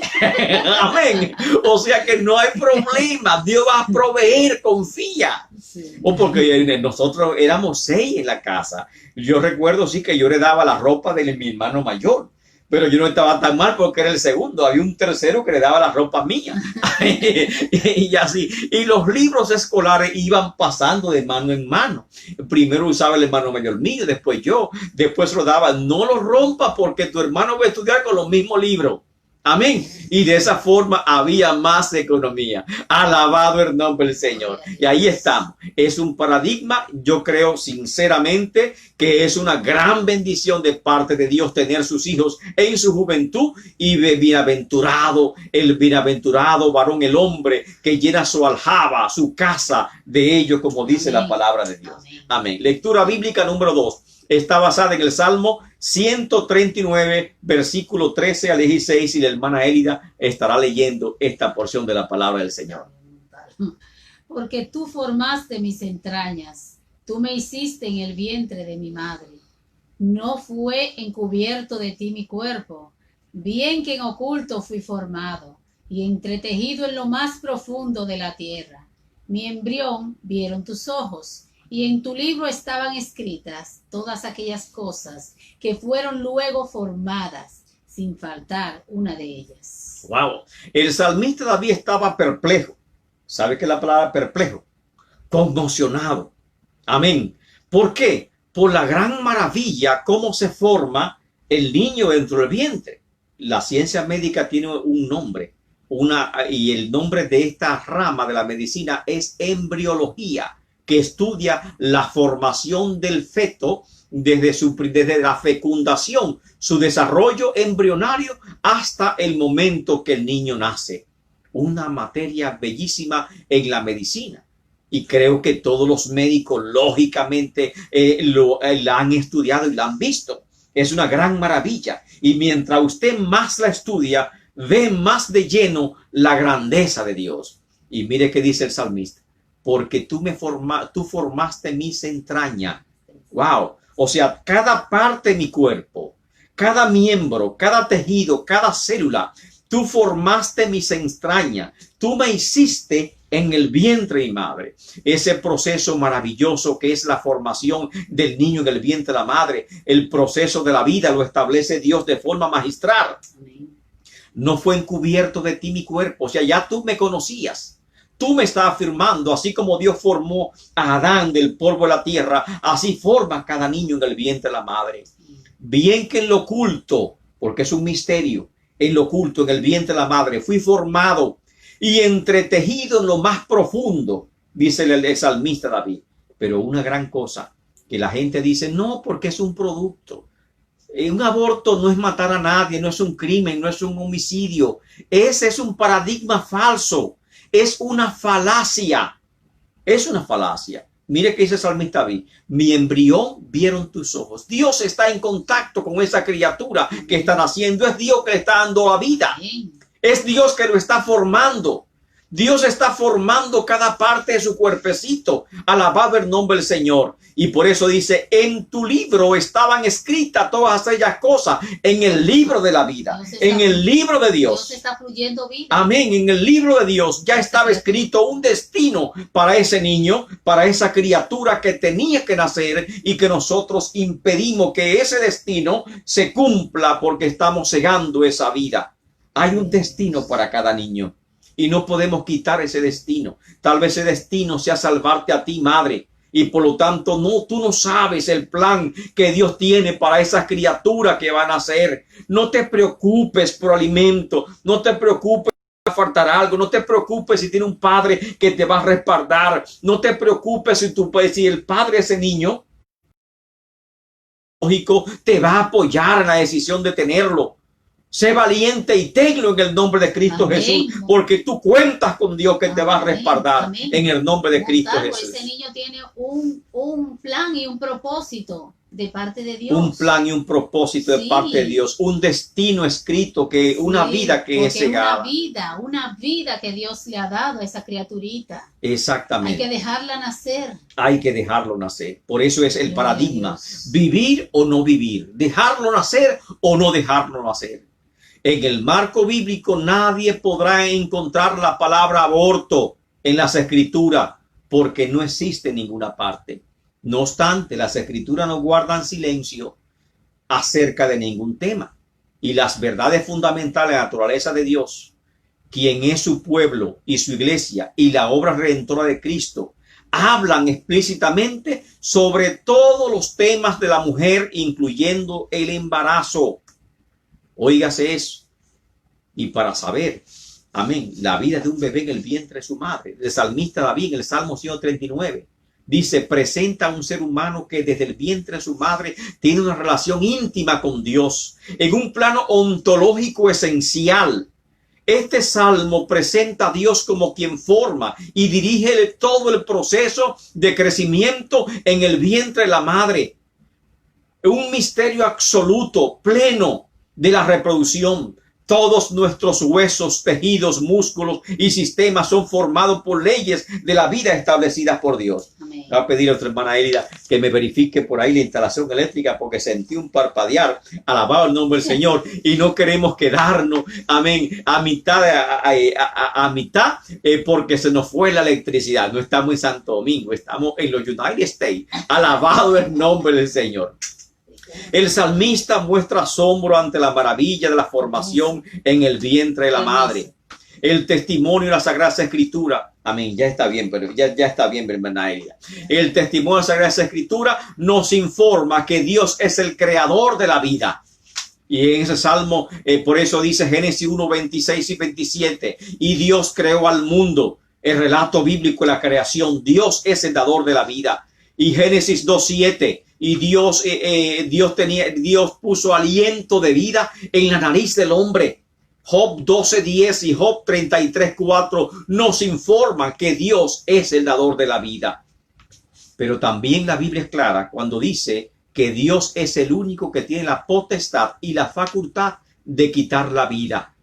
Amén. O sea que no hay problema. Dios va a proveer, confía. Sí. O porque nosotros éramos 6 en la casa. Yo recuerdo sí que yo le daba la ropa de mi hermano mayor. Pero yo no estaba tan mal porque era el segundo. Había un tercero que le daba la ropa mía. Y así. Y los libros escolares iban pasando de mano en mano. Primero usaba el hermano mayor mío, después yo. Después lo daba. No lo rompa porque tu hermano va a estudiar con los mismos libros. Amén. Y de esa forma había más economía. Alabado el nombre del Señor. Y ahí estamos. Es un paradigma. Yo creo sinceramente que es una gran bendición de parte de Dios tener sus hijos en su juventud. Y bienaventurado, el bienaventurado varón, el hombre que llena su aljaba, su casa de ellos, como dice la palabra de Dios. Amén. Lectura bíblica número 2. Está basada en el Salmo 139, versículo 13 al 16, y la hermana Élida estará leyendo esta porción de la palabra del Señor. Porque tú formaste mis entrañas, tú me hiciste en el vientre de mi madre. No fue encubierto de ti mi cuerpo, bien que en oculto fui formado, y entretejido en lo más profundo de la tierra. Mi embrión vieron tus ojos, y en tu libro estaban escritas todas aquellas cosas que fueron luego formadas, sin faltar una de ellas. Wow. El salmista David estaba perplejo. ¿Sabe qué es la palabra perplejo? Conmocionado. Amén. ¿Por qué? Por la gran maravilla, cómo se forma el niño dentro del vientre. La ciencia médica tiene un nombre. Y el nombre de esta rama de la medicina es embriología, que estudia la formación del feto desde la fecundación, su desarrollo embrionario hasta el momento que el niño nace. Una materia bellísima en la medicina. Y creo que todos los médicos lógicamente la han estudiado y la han visto. Es una gran maravilla. Y mientras usted más la estudia, ve más de lleno la grandeza de Dios. Y mire qué dice el salmista, porque tú formaste mis entrañas. Wow. O sea, cada parte de mi cuerpo, cada miembro, cada tejido, cada célula, tú formaste mis entrañas. Tú me hiciste en el vientre de mi madre. Ese proceso maravilloso que es la formación del niño en el vientre de la madre, el proceso de la vida lo establece Dios de forma magistral. No fue encubierto de ti mi cuerpo. O sea, ya tú me conocías. Tú me estás afirmando, así como Dios formó a Adán del polvo de la tierra, así forma cada niño en el vientre de la madre. Bien que en lo oculto, porque es un misterio, en lo oculto, en el vientre de la madre, fui formado y entretejido en lo más profundo, dice el salmista David. Pero una gran cosa, que la gente dice, no, porque es un producto. Un aborto no es matar a nadie, no es un crimen, no es un homicidio. Ese es un paradigma falso. Es una falacia. Es una falacia. Mire que dice el salmista David. Mi embrión vieron tus ojos. Dios está en contacto con esa criatura que está naciendo. Es Dios que le está dando la vida. Es Dios que lo está formando. Dios está formando cada parte de su cuerpecito. Alabado el nombre del Señor. Y por eso dice, en tu libro estaban escritas todas aquellas cosas. En el libro de la vida. En el libro de Dios. Dios está fluyendo vida. Amén. En el libro de Dios ya estaba escrito un destino para ese niño, para esa criatura que tenía que nacer y que nosotros impedimos que ese destino se cumpla porque estamos cegando esa vida. Hay un destino para cada niño. Y no podemos quitar ese destino. Tal vez ese destino sea salvarte a ti, madre. Y por lo tanto, tú no sabes el plan que Dios tiene para esa criatura que va a nacer. No te preocupes por alimento. No te preocupes si va a faltar algo. No te preocupes si tiene un padre que te va a respaldar. No te preocupes si el padre de ese niño lógico te va a apoyar en la decisión de tenerlo. Sé valiente y tenlo en el nombre de Cristo. Amén. Jesús, porque tú cuentas con Dios que amén, te va a respaldar. Amén. En el nombre de Cristo Jesús. Ese niño tiene un plan y un propósito de parte de Dios. Un plan y un propósito de parte de Dios. Un destino escrito, que una vida que es cegada. Una vida que Dios le ha dado a esa criaturita. Exactamente. Hay que dejarla nacer. Hay que dejarlo nacer. Por eso es el paradigma. Vivir o no vivir. Dejarlo nacer o no dejarlo nacer. En el marco bíblico nadie podrá encontrar la palabra aborto en las escrituras porque no existe en ninguna parte. No obstante, las escrituras no guardan silencio acerca de ningún tema. Y las verdades fundamentales de la naturaleza de Dios, quien es su pueblo y su iglesia y la obra redentora de Cristo, hablan explícitamente sobre todos los temas de la mujer, incluyendo el embarazo. Óigase eso. Y para saber, amén, la vida de un bebé en el vientre de su madre. El salmista David en el Salmo 139 dice, presenta a un ser humano que desde el vientre de su madre tiene una relación íntima con Dios, en un plano ontológico esencial. Este salmo presenta a Dios como quien forma y dirige todo el proceso de crecimiento en el vientre de la madre. Un misterio absoluto, pleno de la reproducción. Todos nuestros huesos, tejidos, músculos y sistemas son formados por leyes de la vida establecidas por Dios. Amén. Voy a pedir a nuestra hermana Elida que me verifique por ahí la instalación eléctrica porque sentí un parpadear. Alabado el nombre del Señor. Y no queremos quedarnos, amén, a mitad porque se nos fue la electricidad. No estamos en Santo Domingo, estamos en los United States. Alabado el nombre del Señor. El salmista muestra asombro ante la maravilla de la formación en el vientre de la madre. El testimonio de la Sagrada Escritura. Amén, ya está bien, pero ya está bien, hermana Elia. El testimonio de la Sagrada Escritura nos informa que Dios es el creador de la vida. Y en ese salmo, por eso dice Génesis 1, 26 y 27. Y Dios creó al mundo. El relato bíblico de la creación. Dios es el dador de la vida. Y Génesis 2, 7. Y Dios puso aliento de vida en la nariz del hombre. Job 12:10 y Job 33:4 nos informan que Dios es el dador de la vida. Pero también la Biblia es clara cuando dice que Dios es el único que tiene la potestad y la facultad de quitar la vida.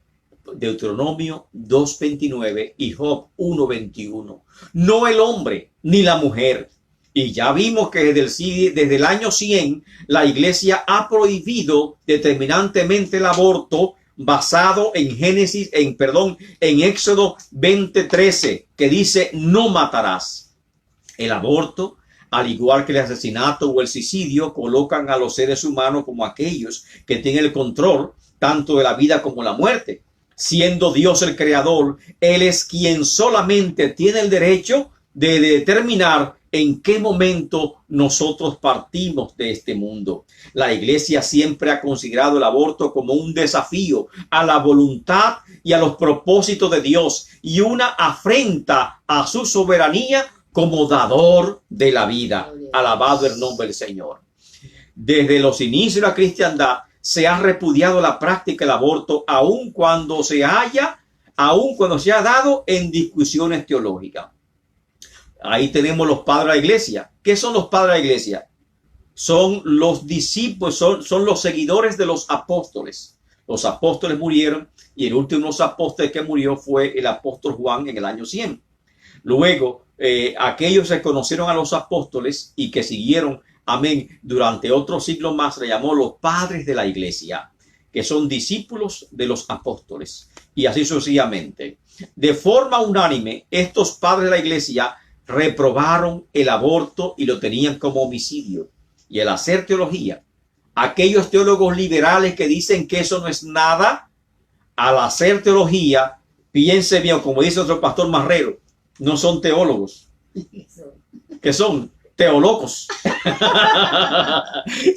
Deuteronomio 2:29 y Job 1:21. No el hombre ni la mujer. Y ya vimos que desde el año 100 la iglesia ha prohibido determinantemente el aborto basado en en Éxodo 20:13, que dice no matarás. El aborto, al igual que el asesinato o el suicidio, colocan a los seres humanos como aquellos que tienen el control tanto de la vida como la muerte. Siendo Dios el creador, Él es quien solamente tiene el derecho de determinar en qué momento nosotros partimos de este mundo. La iglesia siempre ha considerado el aborto como un desafío a la voluntad y a los propósitos de Dios y una afrenta a su soberanía como dador de la vida. Alabado el nombre del Señor. Desde los inicios de la cristiandad se ha repudiado la práctica del aborto, aun cuando se ha dado en discusiones teológicas. Ahí tenemos los padres de la iglesia. ¿Qué son los padres de la iglesia? Son los discípulos, son los seguidores de los apóstoles. Los apóstoles murieron y el último de los apóstoles que murió fue el apóstol Juan en el año 100. Luego, aquellos que conocieron a los apóstoles y que siguieron, amén, durante otro siglo más, se llamó los padres de la iglesia, que son discípulos de los apóstoles, y así sucesivamente. De forma unánime, estos padres de la iglesia reprobaron el aborto y lo tenían como homicidio. Y al hacer teología, aquellos teólogos liberales que dicen que eso no es nada, al hacer teología, piense bien, como dice otro pastor Marrero, no son teólogos, que son teolocos.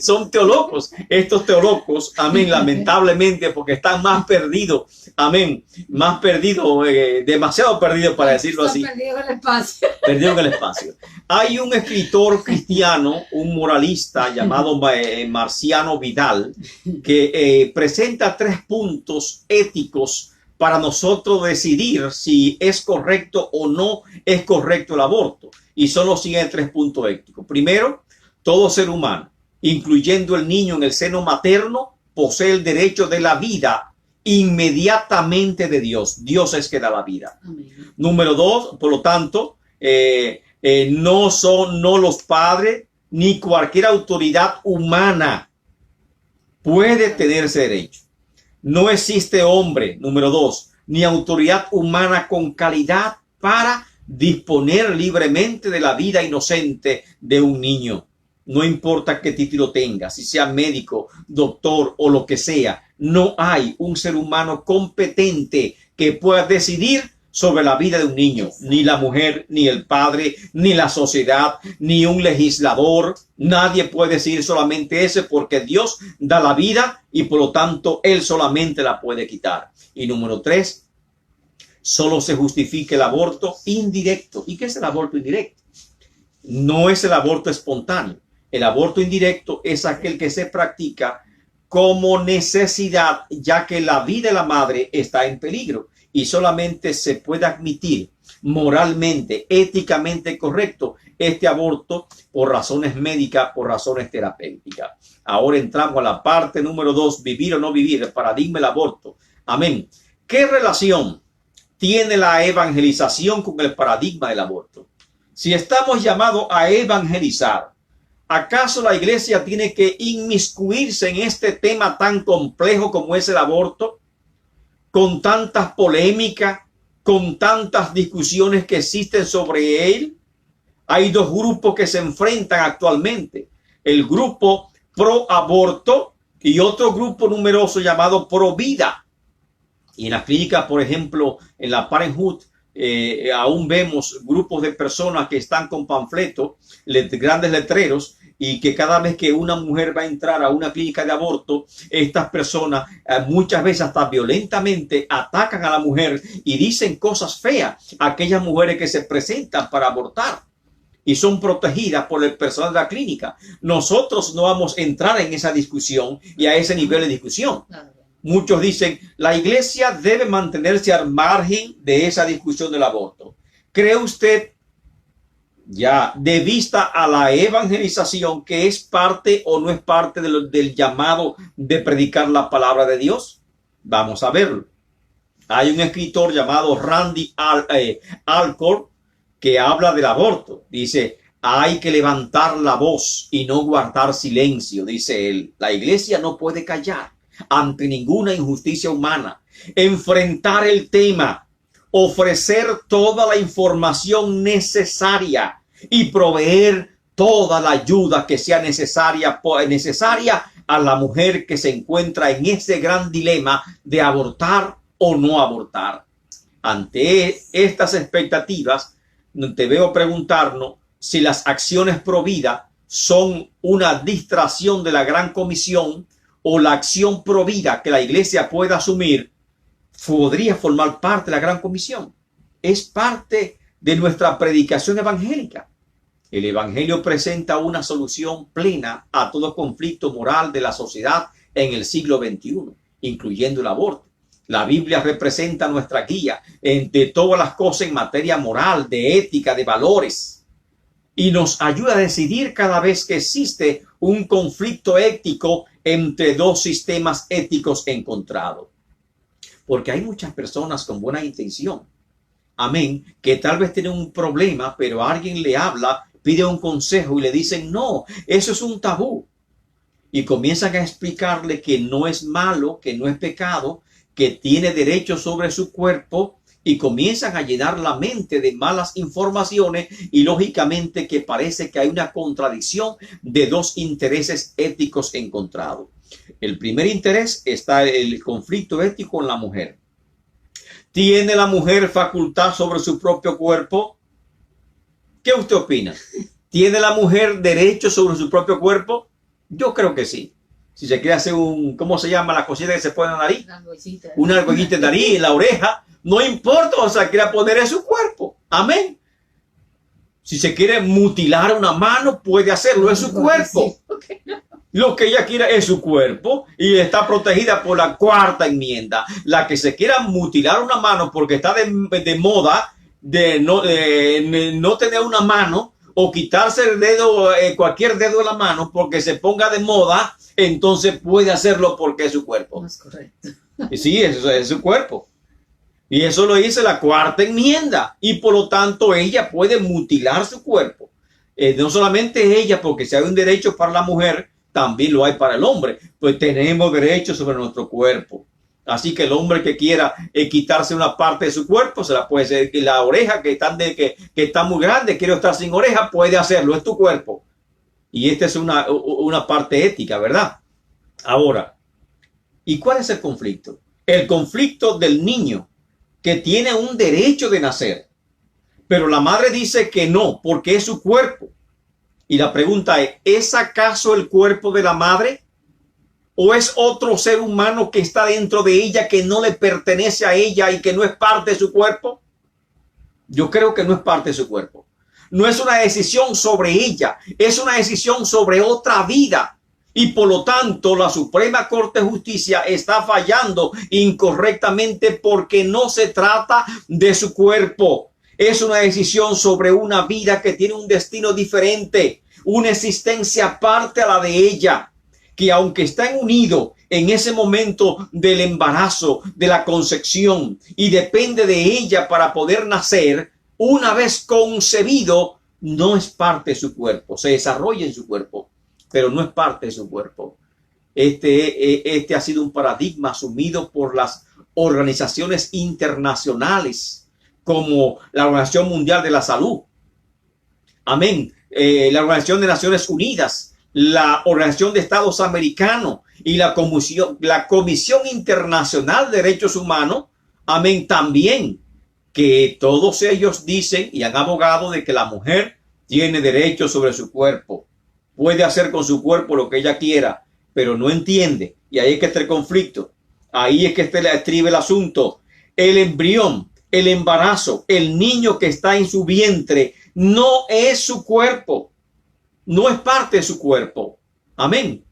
Son teolocos. Estos teolocos, amén, lamentablemente, porque están más perdidos, amén, más perdidos, demasiado perdidos para decirlo así. Perdido en el espacio. Perdido en el espacio. Hay un escritor cristiano, un moralista llamado Marciano Vidal, que presenta 3 puntos éticos para nosotros decidir si es correcto o no es correcto el aborto. Y son los siguientes 3 puntos éticos. Primero, todo ser humano, incluyendo el niño en el seno materno, posee el derecho de la vida inmediatamente de Dios. Dios es que da la vida. Amén. Número 2, por lo tanto, no los padres ni cualquier autoridad humana puede tener ese derecho. No existe hombre, número 2, ni autoridad humana con calidad para disponer libremente de la vida inocente de un niño. No importa qué título tenga, si sea médico, doctor o lo que sea, no hay un ser humano competente que pueda decidir sobre la vida de un niño. Ni la mujer, ni el padre, ni la sociedad, ni un legislador. Nadie puede decidir solamente ese, porque Dios da la vida y por lo tanto Él solamente la puede quitar. Y número 3, solo se justifica el aborto indirecto. ¿Y qué es el aborto indirecto? No es el aborto espontáneo. El aborto indirecto es aquel que se practica como necesidad, ya que la vida de la madre está en peligro y solamente se puede admitir moralmente, éticamente correcto este aborto por razones médicas, por razones terapéuticas. Ahora entramos a la parte número 2, vivir o no vivir, el paradigma del aborto. Amén. ¿Qué relación tiene la evangelización con el paradigma del aborto? Si estamos llamados a evangelizar, ¿acaso la iglesia tiene que inmiscuirse en este tema tan complejo como es el aborto? Con tantas polémicas, con tantas discusiones que existen sobre él. Hay 2 grupos que se enfrentan actualmente. El grupo pro aborto y otro grupo numeroso llamado pro vida. Y en la clínica, por ejemplo, en la Parenthood, aún vemos grupos de personas que están con panfletos, grandes letreros, y que cada vez que una mujer va a entrar a una clínica de aborto, estas personas muchas veces hasta violentamente atacan a la mujer y dicen cosas feas a aquellas mujeres que se presentan para abortar y son protegidas por el personal de la clínica. Nosotros no vamos a entrar en esa discusión y a ese nivel de discusión. Muchos dicen, la iglesia debe mantenerse al margen de esa discusión del aborto. ¿Cree usted, ya de vista a la evangelización, que es parte o no es parte del llamado de predicar la palabra de Dios? Vamos a verlo. Hay un escritor llamado Randy Alcorn que habla del aborto. Dice, hay que levantar la voz y no guardar silencio, dice él. La iglesia no puede callar ante ninguna injusticia humana. Enfrentar el tema, ofrecer toda la información necesaria y proveer toda la ayuda que sea necesaria a la mujer que se encuentra en ese gran dilema de abortar o no abortar. Ante estas expectativas, debemos preguntarnos si las acciones pro vida son una distracción de la gran comisión o la acción pro vida que la iglesia pueda asumir podría formar parte de la gran comisión. Es parte de nuestra predicación evangélica. El evangelio presenta una solución plena a todo conflicto moral de la sociedad en el siglo XXI, incluyendo el aborto. La Biblia representa nuestra guía entre todas las cosas en materia moral, de ética, de valores, y nos ayuda a decidir cada vez que existe un conflicto ético entre dos sistemas éticos encontrados. Porque hay muchas personas con buena intención, amén, que tal vez tienen un problema, pero alguien le habla, pide un consejo y le dicen, no, eso es un tabú. Y comienzan a explicarle que no es malo, que no es pecado, que tiene derecho sobre su cuerpo, y comienzan a llenar la mente de malas informaciones y lógicamente que parece que hay una contradicción de dos intereses éticos encontrados. El primer interés está el conflicto ético en la mujer. ¿Tiene la mujer facultad sobre su propio cuerpo? ¿Qué usted opina? ¿Tiene la mujer derecho sobre su propio cuerpo? Yo creo que sí. Si se quiere hacer ¿cómo se llama la cosita que se pone en la nariz? Una argollita en la nariz, en la oreja. No importa, o sea, quiera poner en su cuerpo. Amén. Si se quiere mutilar una mano, puede hacerlo, es su cuerpo. Lo que ella quiera es su cuerpo y está protegida por la cuarta enmienda. La que se quiera mutilar una mano porque está de moda de no tener una mano o quitarse el dedo, cualquier dedo de la mano porque se ponga de moda, entonces puede hacerlo porque es su cuerpo. No es correcto. Sí, eso es su cuerpo. Y eso lo dice la cuarta enmienda. Y por lo tanto ella puede mutilar su cuerpo. No solamente ella, porque si hay un derecho para la mujer, también lo hay para el hombre. Pues tenemos derechos sobre nuestro cuerpo. Así que el hombre que quiera quitarse una parte de su cuerpo, se la puede hacer. La oreja que está muy grande, quiere estar sin oreja, puede hacerlo. Es tu cuerpo. Y esta es una parte ética, ¿verdad? Ahora, ¿y cuál es el conflicto? El conflicto del niño que tiene un derecho de nacer, pero la madre dice que no, porque es su cuerpo. Y la pregunta ¿es acaso el cuerpo de la madre? ¿O es otro ser humano que está dentro de ella que no le pertenece a ella y que no es parte de su cuerpo? Yo creo que no es parte de su cuerpo. No es una decisión sobre ella, es una decisión sobre otra vida. Y por lo tanto, la Suprema Corte de Justicia está fallando incorrectamente porque no se trata de su cuerpo. Es una decisión sobre una vida que tiene un destino diferente, una existencia aparte a la de ella, que aunque están unidos en ese momento del embarazo, de la concepción, y depende de ella para poder nacer, una vez concebido, no es parte de su cuerpo, se desarrolla en su cuerpo, pero no es parte de su cuerpo. Este ha sido un paradigma asumido por las organizaciones internacionales, como la Organización Mundial de la Salud. Amén. La Organización de Naciones Unidas, la Organización de Estados Americanos y la Comisión Internacional de Derechos Humanos. Amén. También que todos ellos dicen y han abogado de que la mujer tiene derecho sobre su cuerpo. Puede hacer con su cuerpo lo que ella quiera, pero no entiende. Y ahí es que está el conflicto. Ahí es que estriba el asunto. El embrión, el embarazo, el niño que está en su vientre, no es su cuerpo. No es parte de su cuerpo. Amén.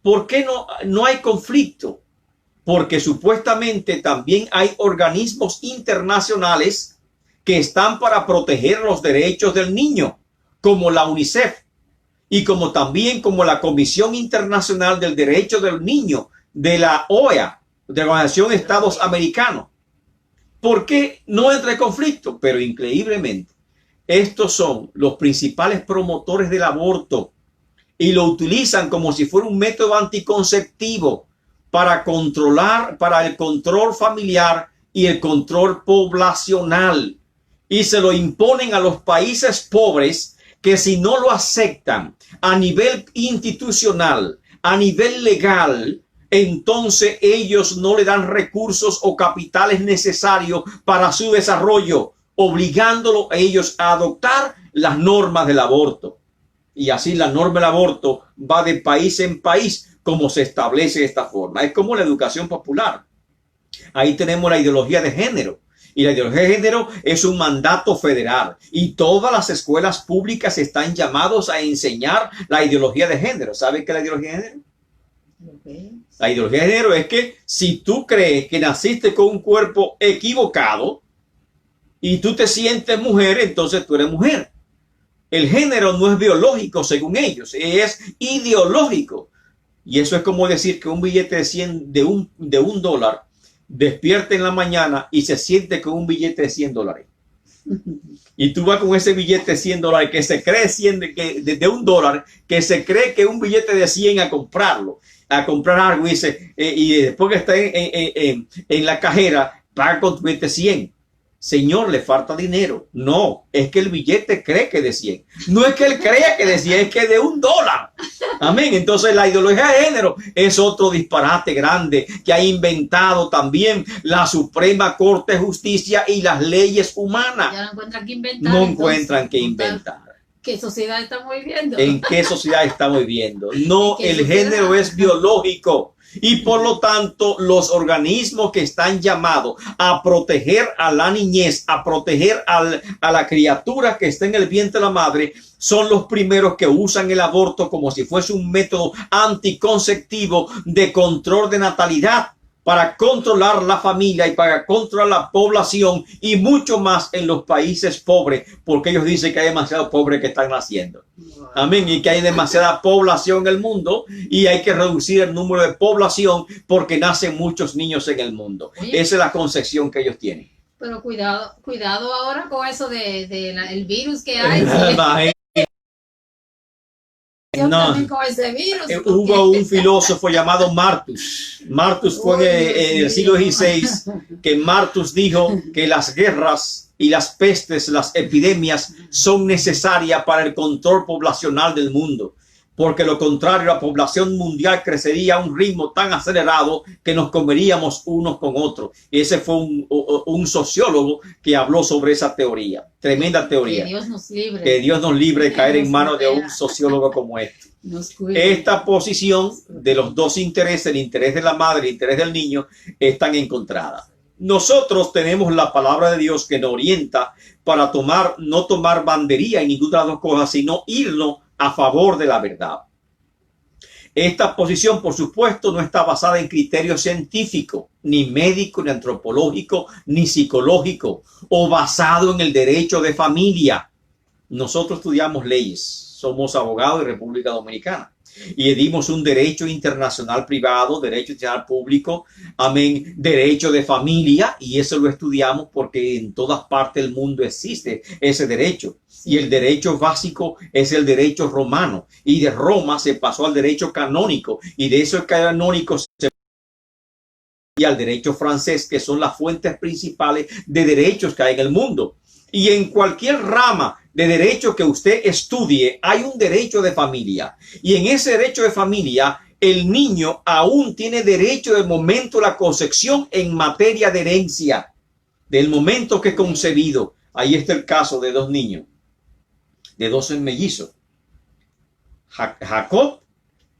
¿Por qué no hay conflicto? Porque supuestamente también hay organismos internacionales que están para proteger los derechos del niño, como la UNICEF y como la Comisión Internacional del Derecho del Niño de la OEA. de la Organización de Estados Americanos. ¿Por qué no entra en conflicto? Pero increíblemente, estos son los principales promotores del aborto y lo utilizan como si fuera un método anticonceptivo para controlar, para el control familiar y el control poblacional. Y se lo imponen a los países pobres que si no lo aceptan a nivel institucional, a nivel legal, entonces ellos no le dan recursos o capitales necesarios para su desarrollo, obligándolo a ellos a adoptar las normas del aborto. Y así la norma del aborto va de país en país como se establece de esta forma. Es como la educación popular. Ahí tenemos la ideología de género. Y la ideología de género es un mandato federal. Y todas las escuelas públicas están llamados a enseñar la ideología de género. ¿Sabe qué es la ideología de género? La ideología de género es que si tú crees que naciste con un cuerpo equivocado y tú te sientes mujer, entonces tú eres mujer. El género no es biológico según ellos, es ideológico. Y eso es como decir que un billete de 100 de un dólar despierte en la mañana y se siente con un billete de $100. Y tú vas con ese billete de $100 que se cree de un dólar, que se cree que es un billete de 100 a comprarlo, a comprar algo y dice, y después que está en la cajera, paga con tu billete 100. Señor, le falta dinero. No, es que el billete cree que es de 100. No es que él crea que es de 100, es que es de $1. Amén. Entonces la ideología de género es otro disparate grande que ha inventado también la Suprema Corte de Justicia y las leyes humanas. Ya no encuentran que inventar. No encuentran que inventar. ¿Qué sociedad estamos viviendo? ¿En qué sociedad estamos viviendo? No, el género es biológico. Y por lo tanto, los organismos que están llamados a proteger a la niñez, a proteger a la criatura que está en el vientre de la madre, son los primeros que usan el aborto como si fuese un método anticonceptivo de control de natalidad para controlar la familia y para controlar la población y mucho más en los países pobres, porque ellos dicen que hay demasiados pobres que están naciendo. Amén. Y que hay demasiada población en el mundo y hay que reducir el número de población porque nacen muchos niños en el mundo. Oye, esa es la concepción que ellos tienen. Pero cuidado ahora con eso el virus que hay. No, con ese virus, hubo un filósofo llamado Martus. Martus fue en el siglo XVI, que Martus dijo que las guerras y las pestes, las epidemias son necesarias para el control poblacional del mundo. Porque lo contrario, la población mundial crecería a un ritmo tan acelerado que nos comeríamos unos con otros. Y ese fue un sociólogo que habló sobre esa teoría. Tremenda teoría. Que Dios nos libre. Que Dios nos libre de caer en manos de un sociólogo como este. Esta posición de los dos intereses, el interés de la madre y el interés del niño, están encontradas. Nosotros tenemos la palabra de Dios que nos orienta para no tomar bandería en ninguna de las dos cosas, sino irnos a favor de la verdad. Esta posición, por supuesto, no está basada en criterios científicos, ni médico, ni antropológico, ni psicológico, o basado en el derecho de familia. Nosotros estudiamos leyes, somos abogados de República Dominicana y dimos un derecho internacional privado, derecho internacional público, amén, derecho de familia, y eso lo estudiamos porque en todas partes del mundo existe ese derecho. Y el derecho básico es el derecho romano. Y de Roma se pasó al derecho canónico. Y de eso canónico se y al derecho francés, que son las fuentes principales de derechos que hay en el mundo. Y en cualquier rama de derecho que usted estudie, hay un derecho de familia. Y en ese derecho de familia, el niño aún tiene derecho del momento de la concepción en materia de herencia. Del momento que es concebido. Ahí está el caso de dos niños, de dos mellizos, Jacob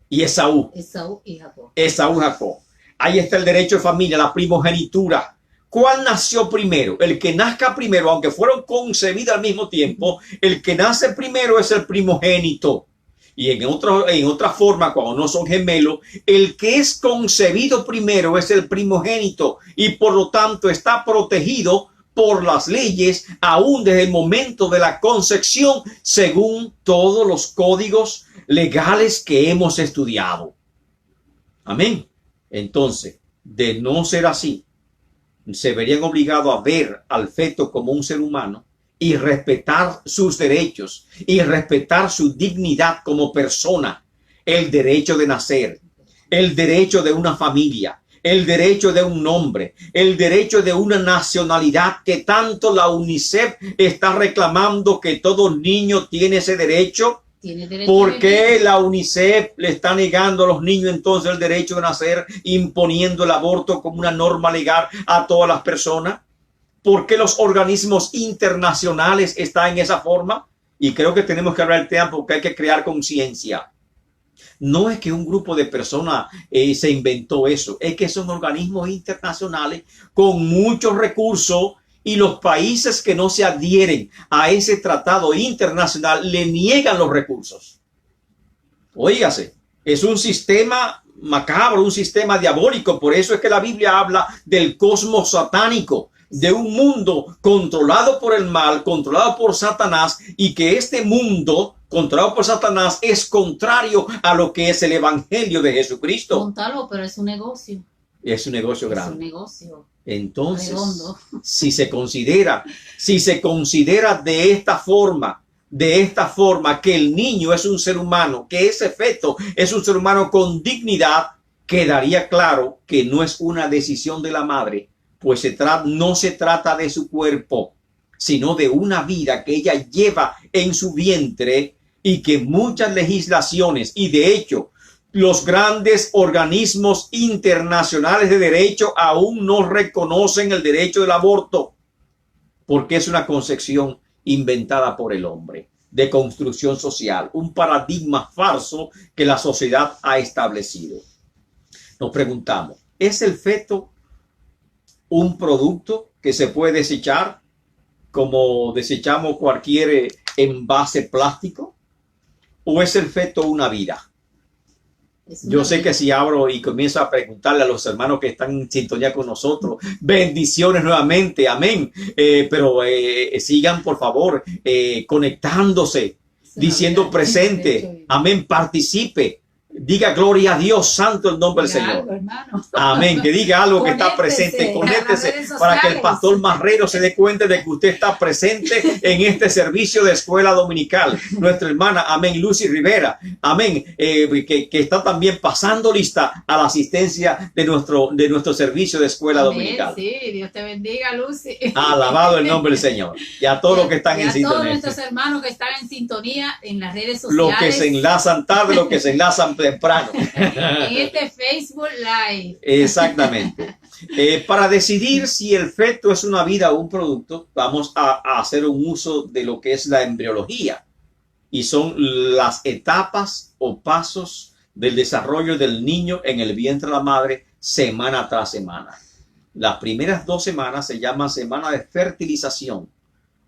y Esaú. Esaú y Jacob. Esaú y Jacob. Ahí está el derecho de familia, la primogenitura. ¿Cuál nació primero? El que nazca primero, aunque fueron concebidos al mismo tiempo, el que nace primero es el primogénito. Y en otra forma, cuando no son gemelos, el que es concebido primero es el primogénito y por lo tanto está protegido por las leyes aún desde el momento de la concepción, según todos los códigos legales que hemos estudiado. Amén. Entonces, De no ser así, se verían obligados a ver al feto como un ser humano y respetar sus derechos y respetar su dignidad como persona, el derecho de nacer, el derecho de una familia, el derecho de un nombre, el derecho de una nacionalidad que tanto la UNICEF está reclamando que todo niño tiene ese derecho. ¿Por qué la UNICEF le está negando a los niños entonces el derecho de nacer, imponiendo el aborto como una norma legal a todas las personas? ¿Por qué los organismos internacionales están en esa forma? Y creo que tenemos que hablar del tema porque hay que crear conciencia. No es que un grupo de personas se inventó eso, es que son organismos internacionales con muchos recursos y los países que no se adhieren a ese tratado internacional le niegan los recursos. Óigase, es un sistema macabro, un sistema diabólico. Por eso es que la Biblia habla del cosmos satánico, de un mundo controlado por el mal, controlado por Satanás, y que este mundo controlado por Satanás es contrario a lo que es el evangelio de Jesucristo. Contalo, pero es un negocio. Es un negocio grande. Es un negocio. Entonces, redondo. si se considera de esta forma que el niño es un ser humano, que ese feto es un ser humano con dignidad, quedaría claro que no es una decisión de la madre, pues no se trata de su cuerpo, sino de una vida que ella lleva en su vientre y que muchas legislaciones y de hecho los grandes organismos internacionales de derecho aún no reconocen el derecho del aborto porque es una concepción inventada por el hombre de construcción social, un paradigma falso que la sociedad ha establecido. Nos preguntamos, ¿es el feto un producto que se puede desechar como desechamos cualquier envase plástico? ¿O es el feto una vida? Yo sé que si abro y comienzo a preguntarle a los hermanos que están en sintonía con nosotros, bendiciones nuevamente, amén. Pero sigan por favor conectándose, diciendo presente, amén, participe. Diga gloria a Dios, santo el nombre del Señor. Algo, amén, que diga algo que está presente, conéctese para que el pastor Marrero se dé cuenta de que usted está presente en este servicio de escuela dominical. Nuestra hermana, amén, Lucy Rivera, amén, que está también pasando lista a la asistencia de nuestro servicio de escuela dominical. Sí, Dios te bendiga, Lucy. Alabado el nombre del Señor. Y a todos los que están en sintonía. A todos nuestros hermanos que están en sintonía en las redes sociales. Los que se enlazan tarde, los que se enlazan temprano. En este Facebook Live. Exactamente. Para decidir si el feto es una vida o un producto, vamos a hacer un uso de lo que es la embriología. Y son las etapas o pasos del desarrollo del niño en el vientre de la madre semana tras semana. Las primeras 2 semanas se llaman semana de fertilización.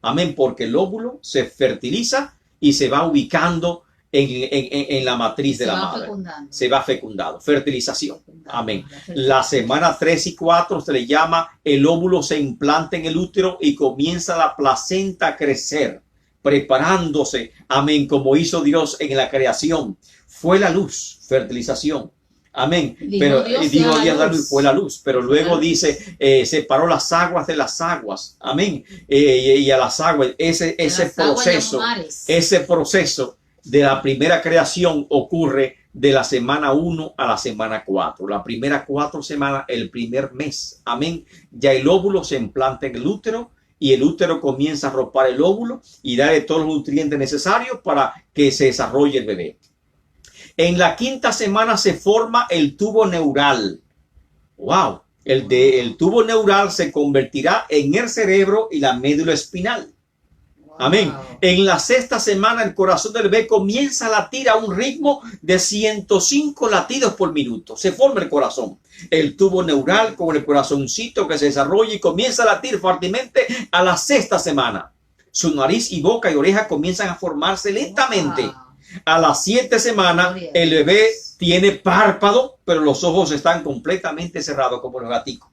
Amén, porque el óvulo se fertiliza y se va ubicando en la matriz de la madre. Se va fecundando. Fertilización. Amén. La semana 3 y 4 se le llama el óvulo se implanta en el útero y comienza la placenta a crecer, preparándose. Amén. Como hizo Dios en la creación. Fue la luz. Fertilización. Amén. Pero dijo Dios fue la luz. Pero luego dice, separó las aguas de las aguas. Amén. Y a las aguas, ese proceso de la primera creación ocurre de la semana 1 a la semana 4. La primera 4 semanas, el primer mes. Amén. Ya el óvulo se implanta en el útero y el útero comienza a arropar el óvulo y darle todos los nutrientes necesarios para que se desarrolle el bebé. En la 5ª semana se forma el tubo neural. ¡Wow! El tubo neural se convertirá en el cerebro y la médula espinal. Amén. En la 6ª semana el corazón del bebé comienza a latir a un ritmo de 105 latidos por minuto. Se forma el corazón. El tubo neural con el corazoncito que se desarrolla y comienza a latir fuertemente a la 6ª semana. Su nariz y boca y oreja comienzan a formarse lentamente. A la 7ª semana el bebé tiene párpado, pero los ojos están completamente cerrados como los gaticos.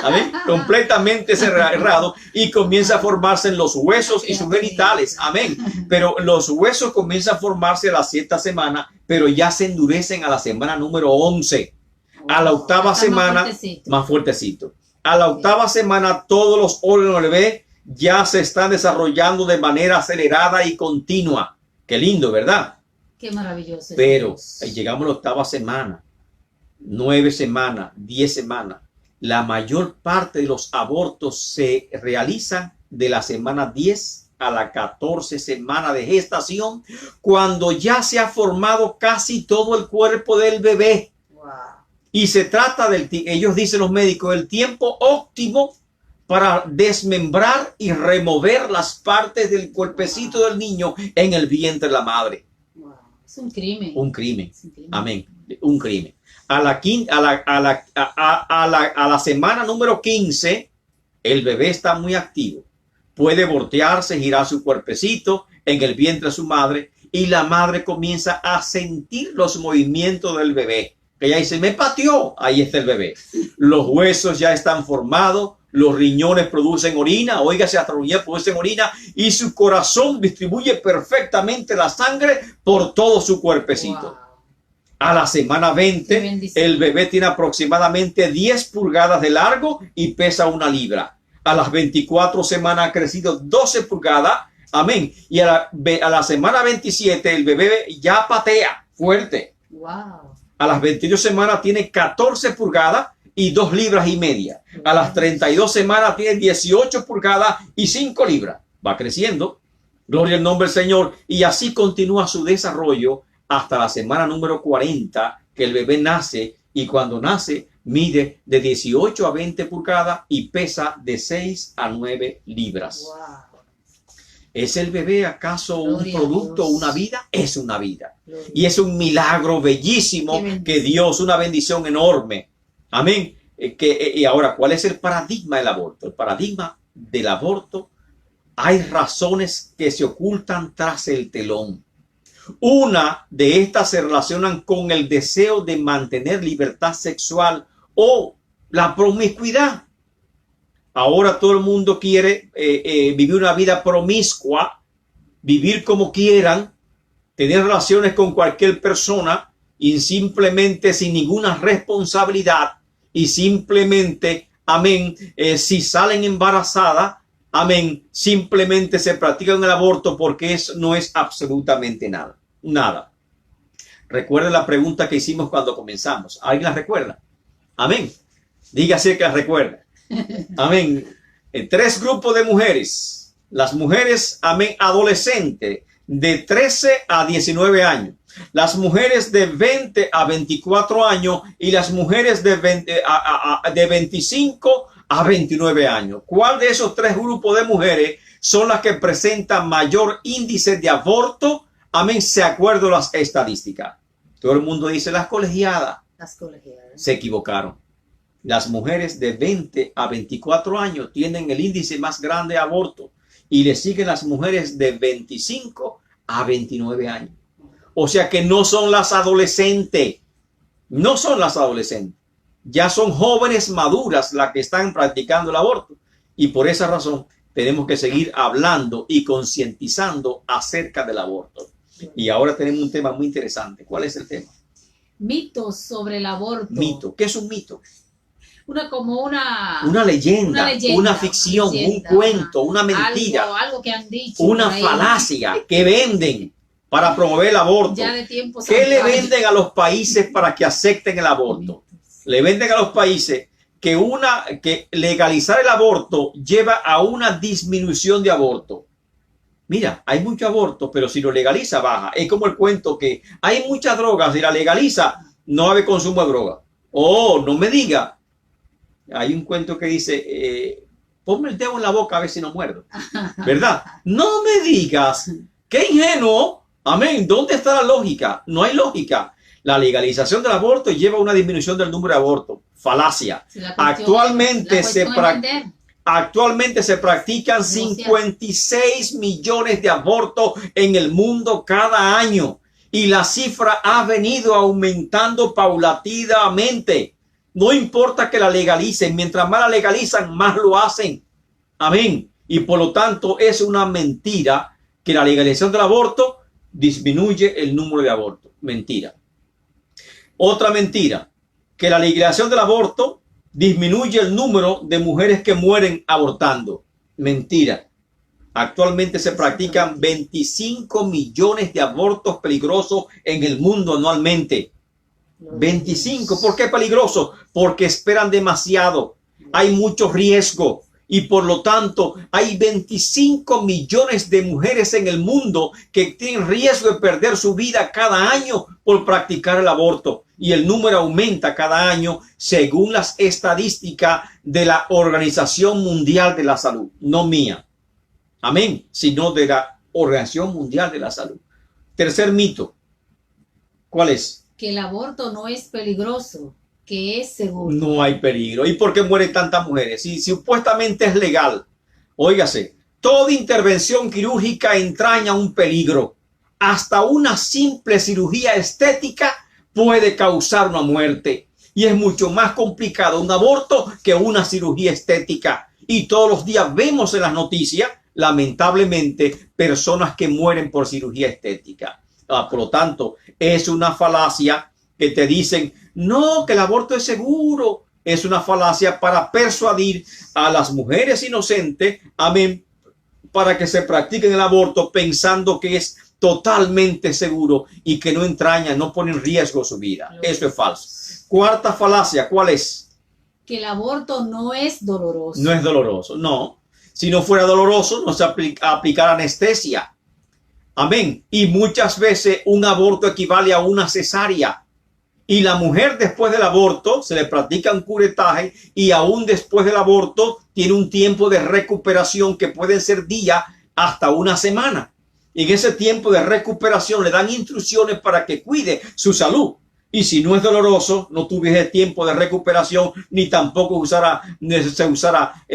Amén. Completamente cerrado y comienza a formarse en los huesos y sus genitales. Amén. Pero los huesos comienzan a formarse a la 7ª semana, pero ya se endurecen a la semana número 11. A la octava Está más semana, fuertecito. más fuertecito. A la octava semana, todos los órganos del bebé ya se están desarrollando de manera acelerada y continua. Qué lindo, ¿verdad? Qué maravilloso. es Pero Dios. llegamos a la octava semana, 9 semanas, 10 semanas. La mayor parte de los abortos se realizan de la semana 10 a la 14 semana de gestación, cuando ya se ha formado casi todo el cuerpo del bebé. Wow. Y se trata ellos dicen los médicos, el tiempo óptimo para desmembrar y remover las partes del cuerpecito del niño en el vientre de la madre. Wow. Es un crimen. Un crimen. Es un crimen. Amén. Un crimen. A la semana número 15, el bebé está muy activo. Puede voltearse, girar su cuerpecito en el vientre de su madre y la madre comienza a sentir los movimientos del bebé. Ella dice, me pateó. Ahí está el bebé. Los huesos ya están formados. Los riñones producen orina. Óigase, hasta los riñones producen orina. Y su corazón distribuye perfectamente la sangre por todo su cuerpecito. Wow. A la semana 20, el bebé tiene aproximadamente 10 pulgadas de largo y pesa 1 libra. A las 24 semanas ha crecido 12 pulgadas. Amén. Y a la semana 27, el bebé ya patea fuerte. Wow. A las 22 semanas tiene 14 pulgadas y 2 libras y media. A las 32 semanas tiene 18 pulgadas y 5 libras. Va creciendo. Gloria al nombre del Señor. Y así continúa su desarrollo hasta la semana número 40, que el bebé nace. Y cuando nace, mide de 18 a 20 pulgadas y pesa de 6 a 9 libras. Wow. ¿Es el bebé acaso Gloria un producto, a Dios. una vida? Es una vida. Gloria. Y es un milagro bellísimo Qué bendición. que Dios, una bendición enorme. Amén. Y ahora, ¿cuál es el paradigma del aborto? El paradigma del aborto, hay razones que se ocultan tras el telón. Una de estas se relacionan con el deseo de mantener libertad sexual o la promiscuidad. Ahora todo el mundo quiere vivir una vida promiscua, vivir como quieran, tener relaciones con cualquier persona y simplemente sin ninguna responsabilidad y simplemente, amén, si salen embarazadas, amén, simplemente se practican el aborto porque eso no es absolutamente nada. Nada. Recuerden la pregunta que hicimos cuando comenzamos. ¿Alguien la recuerda? Amén. Dígase que la recuerda. Amén. 3 grupos de mujeres. Las mujeres, amén, adolescentes de 13 a 19 años. Las mujeres de 20 a 24 años y las mujeres de 25 a 29 años. ¿Cuál de esos 3 grupos de mujeres son las que presentan mayor índice de aborto? Amén, se acuerdo las estadísticas. Todo el mundo dice las colegiadas. Las colegiadas. Se equivocaron. Las mujeres de 20 a 24 años tienen el índice más grande de aborto y le siguen las mujeres de 25 a 29 años. O sea que no son las adolescentes. No son las adolescentes. Ya son jóvenes maduras las que están practicando el aborto. Y por esa razón tenemos que seguir hablando y concientizando acerca del aborto. Y ahora tenemos un tema muy interesante. ¿Cuál es el tema? Mitos sobre el aborto. Mito. ¿Qué es un mito? Una leyenda, una ficción, un cuento, una mentira, algo que han dicho. una por ahí. falacia que venden para promover el aborto. Ya de tiempos ¿Qué le atrás. venden a los países para que acepten el aborto? Le venden a los países que legalizar el aborto lleva a una disminución de aborto. Mira, hay mucho aborto, pero si lo legaliza, baja. Es como el cuento que hay muchas drogas, si la legaliza, no va a haber consumo de droga. Oh, no me diga. Hay un cuento que dice, ponme el dedo en la boca a ver si no muerdo. ¿Verdad? No me digas. ¡Qué ingenuo! Amén. ¿Dónde está la lógica? No hay lógica. La legalización del aborto lleva a una disminución del número de abortos. Falacia. Si la Actualmente se practican Negociar. 56 millones de abortos en el mundo cada año. Y la cifra ha venido aumentando paulatinamente. No importa que la legalicen. Mientras más la legalizan, más lo hacen. Amén. Y por lo tanto es una mentira que la legalización del aborto disminuye el número de abortos. Mentira. Otra mentira, que la legalización del aborto disminuye el número de mujeres que mueren abortando. Mentira. Actualmente se practican 25 millones de abortos peligrosos en el mundo anualmente. 25. ¿Por qué peligroso? Porque esperan demasiado. Hay mucho riesgo. Y por lo tanto, hay 25 millones de mujeres en el mundo que tienen riesgo de perder su vida cada año por practicar el aborto. Y el número aumenta cada año según las estadísticas de la Organización Mundial de la Salud. No mía. Amén. Sino de la Organización Mundial de la Salud. Tercer mito. ¿Cuál es? Que el aborto no es peligroso, que es seguro. No hay peligro. ¿Y por qué mueren tantas mujeres? Si supuestamente es legal. Óigase, toda intervención quirúrgica entraña un peligro. Hasta una simple cirugía estética puede causar una muerte. Y es mucho más complicado un aborto que una cirugía estética. Y todos los días vemos en las noticias, lamentablemente, personas que mueren por cirugía estética. Por lo tanto, es una falacia que te dicen, no, que el aborto es seguro. Es una falacia para persuadir a las mujeres inocentes, amén, para que se practiquen el aborto pensando que es totalmente seguro y que no entraña, no pone en riesgo su vida. Eso es falso. Cuarta falacia, ¿cuál es? Que el aborto no es doloroso. No es doloroso, no. Si no fuera doloroso, no se aplicara anestesia. Amén. Y muchas veces un aborto equivale a una cesárea. Y la mujer después del aborto se le practica un curetaje y aún después del aborto tiene un tiempo de recuperación que pueden ser días hasta una semana. Y en ese tiempo de recuperación le dan instrucciones para que cuide su salud. Y si no es doloroso, no tuviese tiempo de recuperación ni tampoco se usará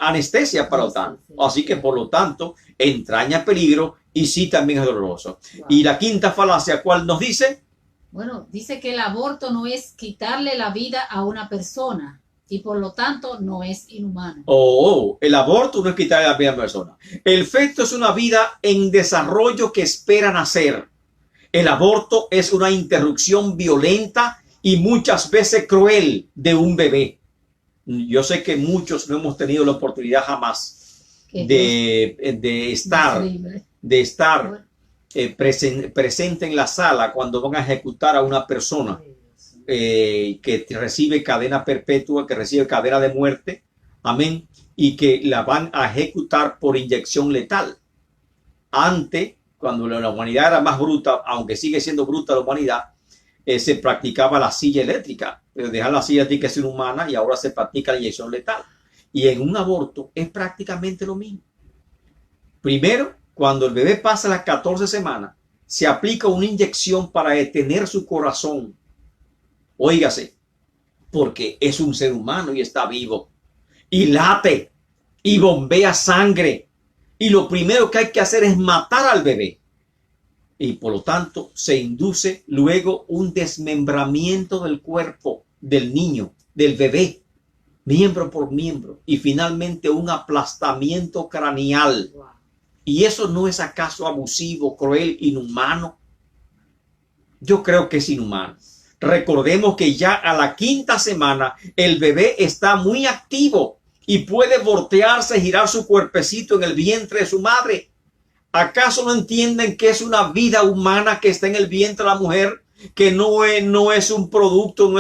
anestesia para lo tanto. Así que por lo tanto entraña peligro y sí también es doloroso. Wow. Y la quinta falacia, ¿cuál nos dice? Bueno, dice que el aborto no es quitarle la vida a una persona y por lo tanto no es inhumano. El aborto no es quitarle la vida a una persona. El feto es una vida en desarrollo que espera nacer. El aborto es una interrupción violenta y muchas veces cruel de un bebé. Yo sé que muchos no hemos tenido la oportunidad jamás de estar presente en la sala cuando van a ejecutar a una persona que recibe cadena perpetua, que recibe cadena de muerte, amén, y que la van a ejecutar por inyección letal. Antes, cuando la humanidad era más bruta, aunque sigue siendo bruta la humanidad, se practicaba la silla eléctrica, pero dejar la silla eléctrica es inhumana y ahora se practica la inyección letal. Y en un aborto es prácticamente lo mismo. Primero, cuando el bebé pasa las 14 semanas, se aplica una inyección para detener su corazón. Óigase, porque es un ser humano y está vivo. Y late y bombea sangre. Y lo primero que hay que hacer es matar al bebé. Y por lo tanto se induce luego un desmembramiento del cuerpo del niño, del bebé, miembro por miembro. Y finalmente un aplastamiento craneal. ¿Y eso no es acaso abusivo, cruel, inhumano? Yo creo que es inhumano. Recordemos que ya a la 5ª semana el bebé está muy activo y puede voltearse, girar su cuerpecito en el vientre de su madre. ¿Acaso no entienden que es una vida humana que está en el vientre de la mujer? Que no es un producto,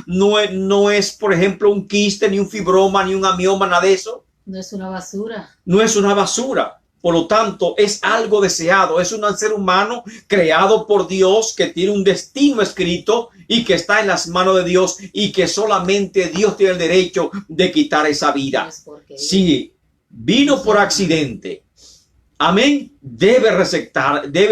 no es, por ejemplo, un quiste, ni un fibroma, ni un amioma, nada de eso. No es una basura. No es una basura. Por lo tanto, es algo deseado. Es un ser humano creado por Dios que tiene un destino escrito y que está en las manos de Dios y que solamente Dios tiene el derecho de quitar esa vida. Si vino por accidente, amén, debe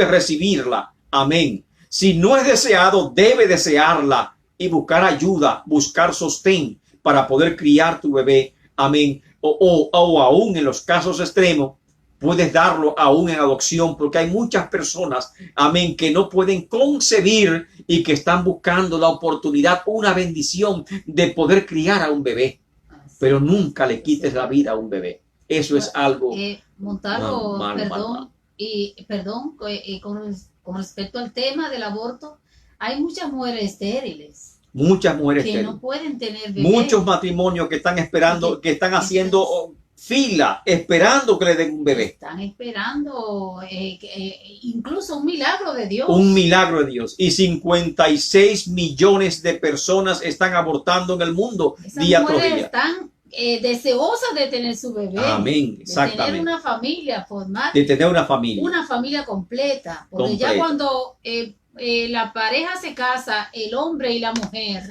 recibirla. Amén. Si no es deseado, debe desearla y buscar ayuda, buscar sostén para poder criar tu bebé. Amén. O aún en los casos extremos, puedes darlo aún en adopción, porque hay muchas personas, amén, que no pueden concebir y que están buscando la oportunidad, una bendición de poder criar a un bebé. Pero nunca le quites la vida a un bebé. Eso es algo Montalvo, malo. Con respecto al tema del aborto, hay muchas mujeres estériles. Muchas mujeres que estériles. no pueden tener bebé. Muchos matrimonios que están esperando, que están haciendo fila, esperando que le den un bebé. Están esperando incluso un milagro de Dios. Un milagro de Dios. Y 56 millones de personas están abortando en el mundo Esas día tras mujeres día. están deseosas de tener su bebé. Amén, De tener exactamente. una familia, formar De tener una familia. una familia completa. Porque ya Completa. cuando la pareja se casa, el hombre y la mujer,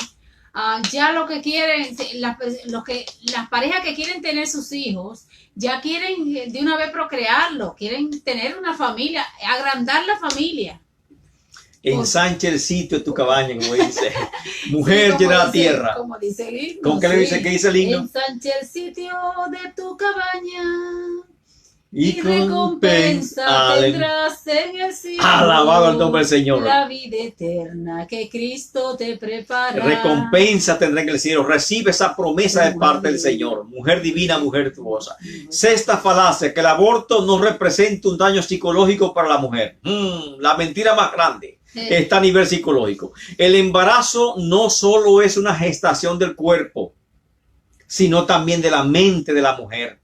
ya lo que quieren, las parejas que quieren tener sus hijos, ya quieren de una vez procrearlo, quieren tener una familia, agrandar la familia. Ensancha el sitio de tu cabaña, como dice. Mujer, Sí, llena la dice- tierra. Como dice el himno. ¿Con qué le dice? ¿Qué dice el himno? Ensancha el sitio de tu cabaña Y y recompensa Ale- tendrás en el cielo. Alabado el nombre del Señor. La vida eterna que Cristo te prepara. Recompensa tendrá en el cielo. Recibe esa promesa de parte del Señor. Mujer divina, mujer virtuosa. Sexta falacia, que el aborto no representa un daño psicológico para la mujer. La mentira más grande está a nivel psicológico. El embarazo no solo es una gestación del cuerpo, sino también de la mente de la mujer,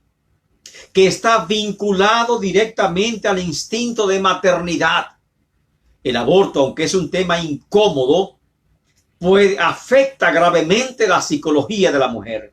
que está vinculado directamente al instinto de maternidad. El aborto, aunque es un tema incómodo, afecta gravemente la psicología de la mujer.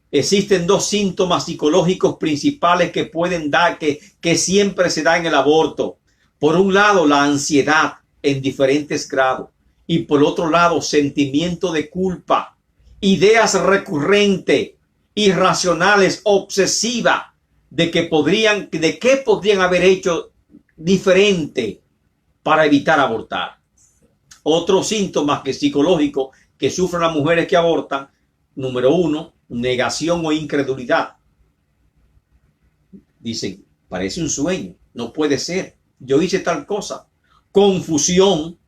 Existen dos síntomas psicológicos principales que pueden dar, que siempre se da en el aborto. Por un lado, la ansiedad en diferentes grados. Y por otro lado, sentimiento de culpa, ideas recurrentes, irracionales, obsesivas, de qué podrían haber hecho diferente para evitar abortar. Otros síntomas psicológicos que sufren las mujeres que abortan: número 1, negación o incredulidad. Dicen, parece un sueño, no puede ser, yo hice tal cosa. Confusión,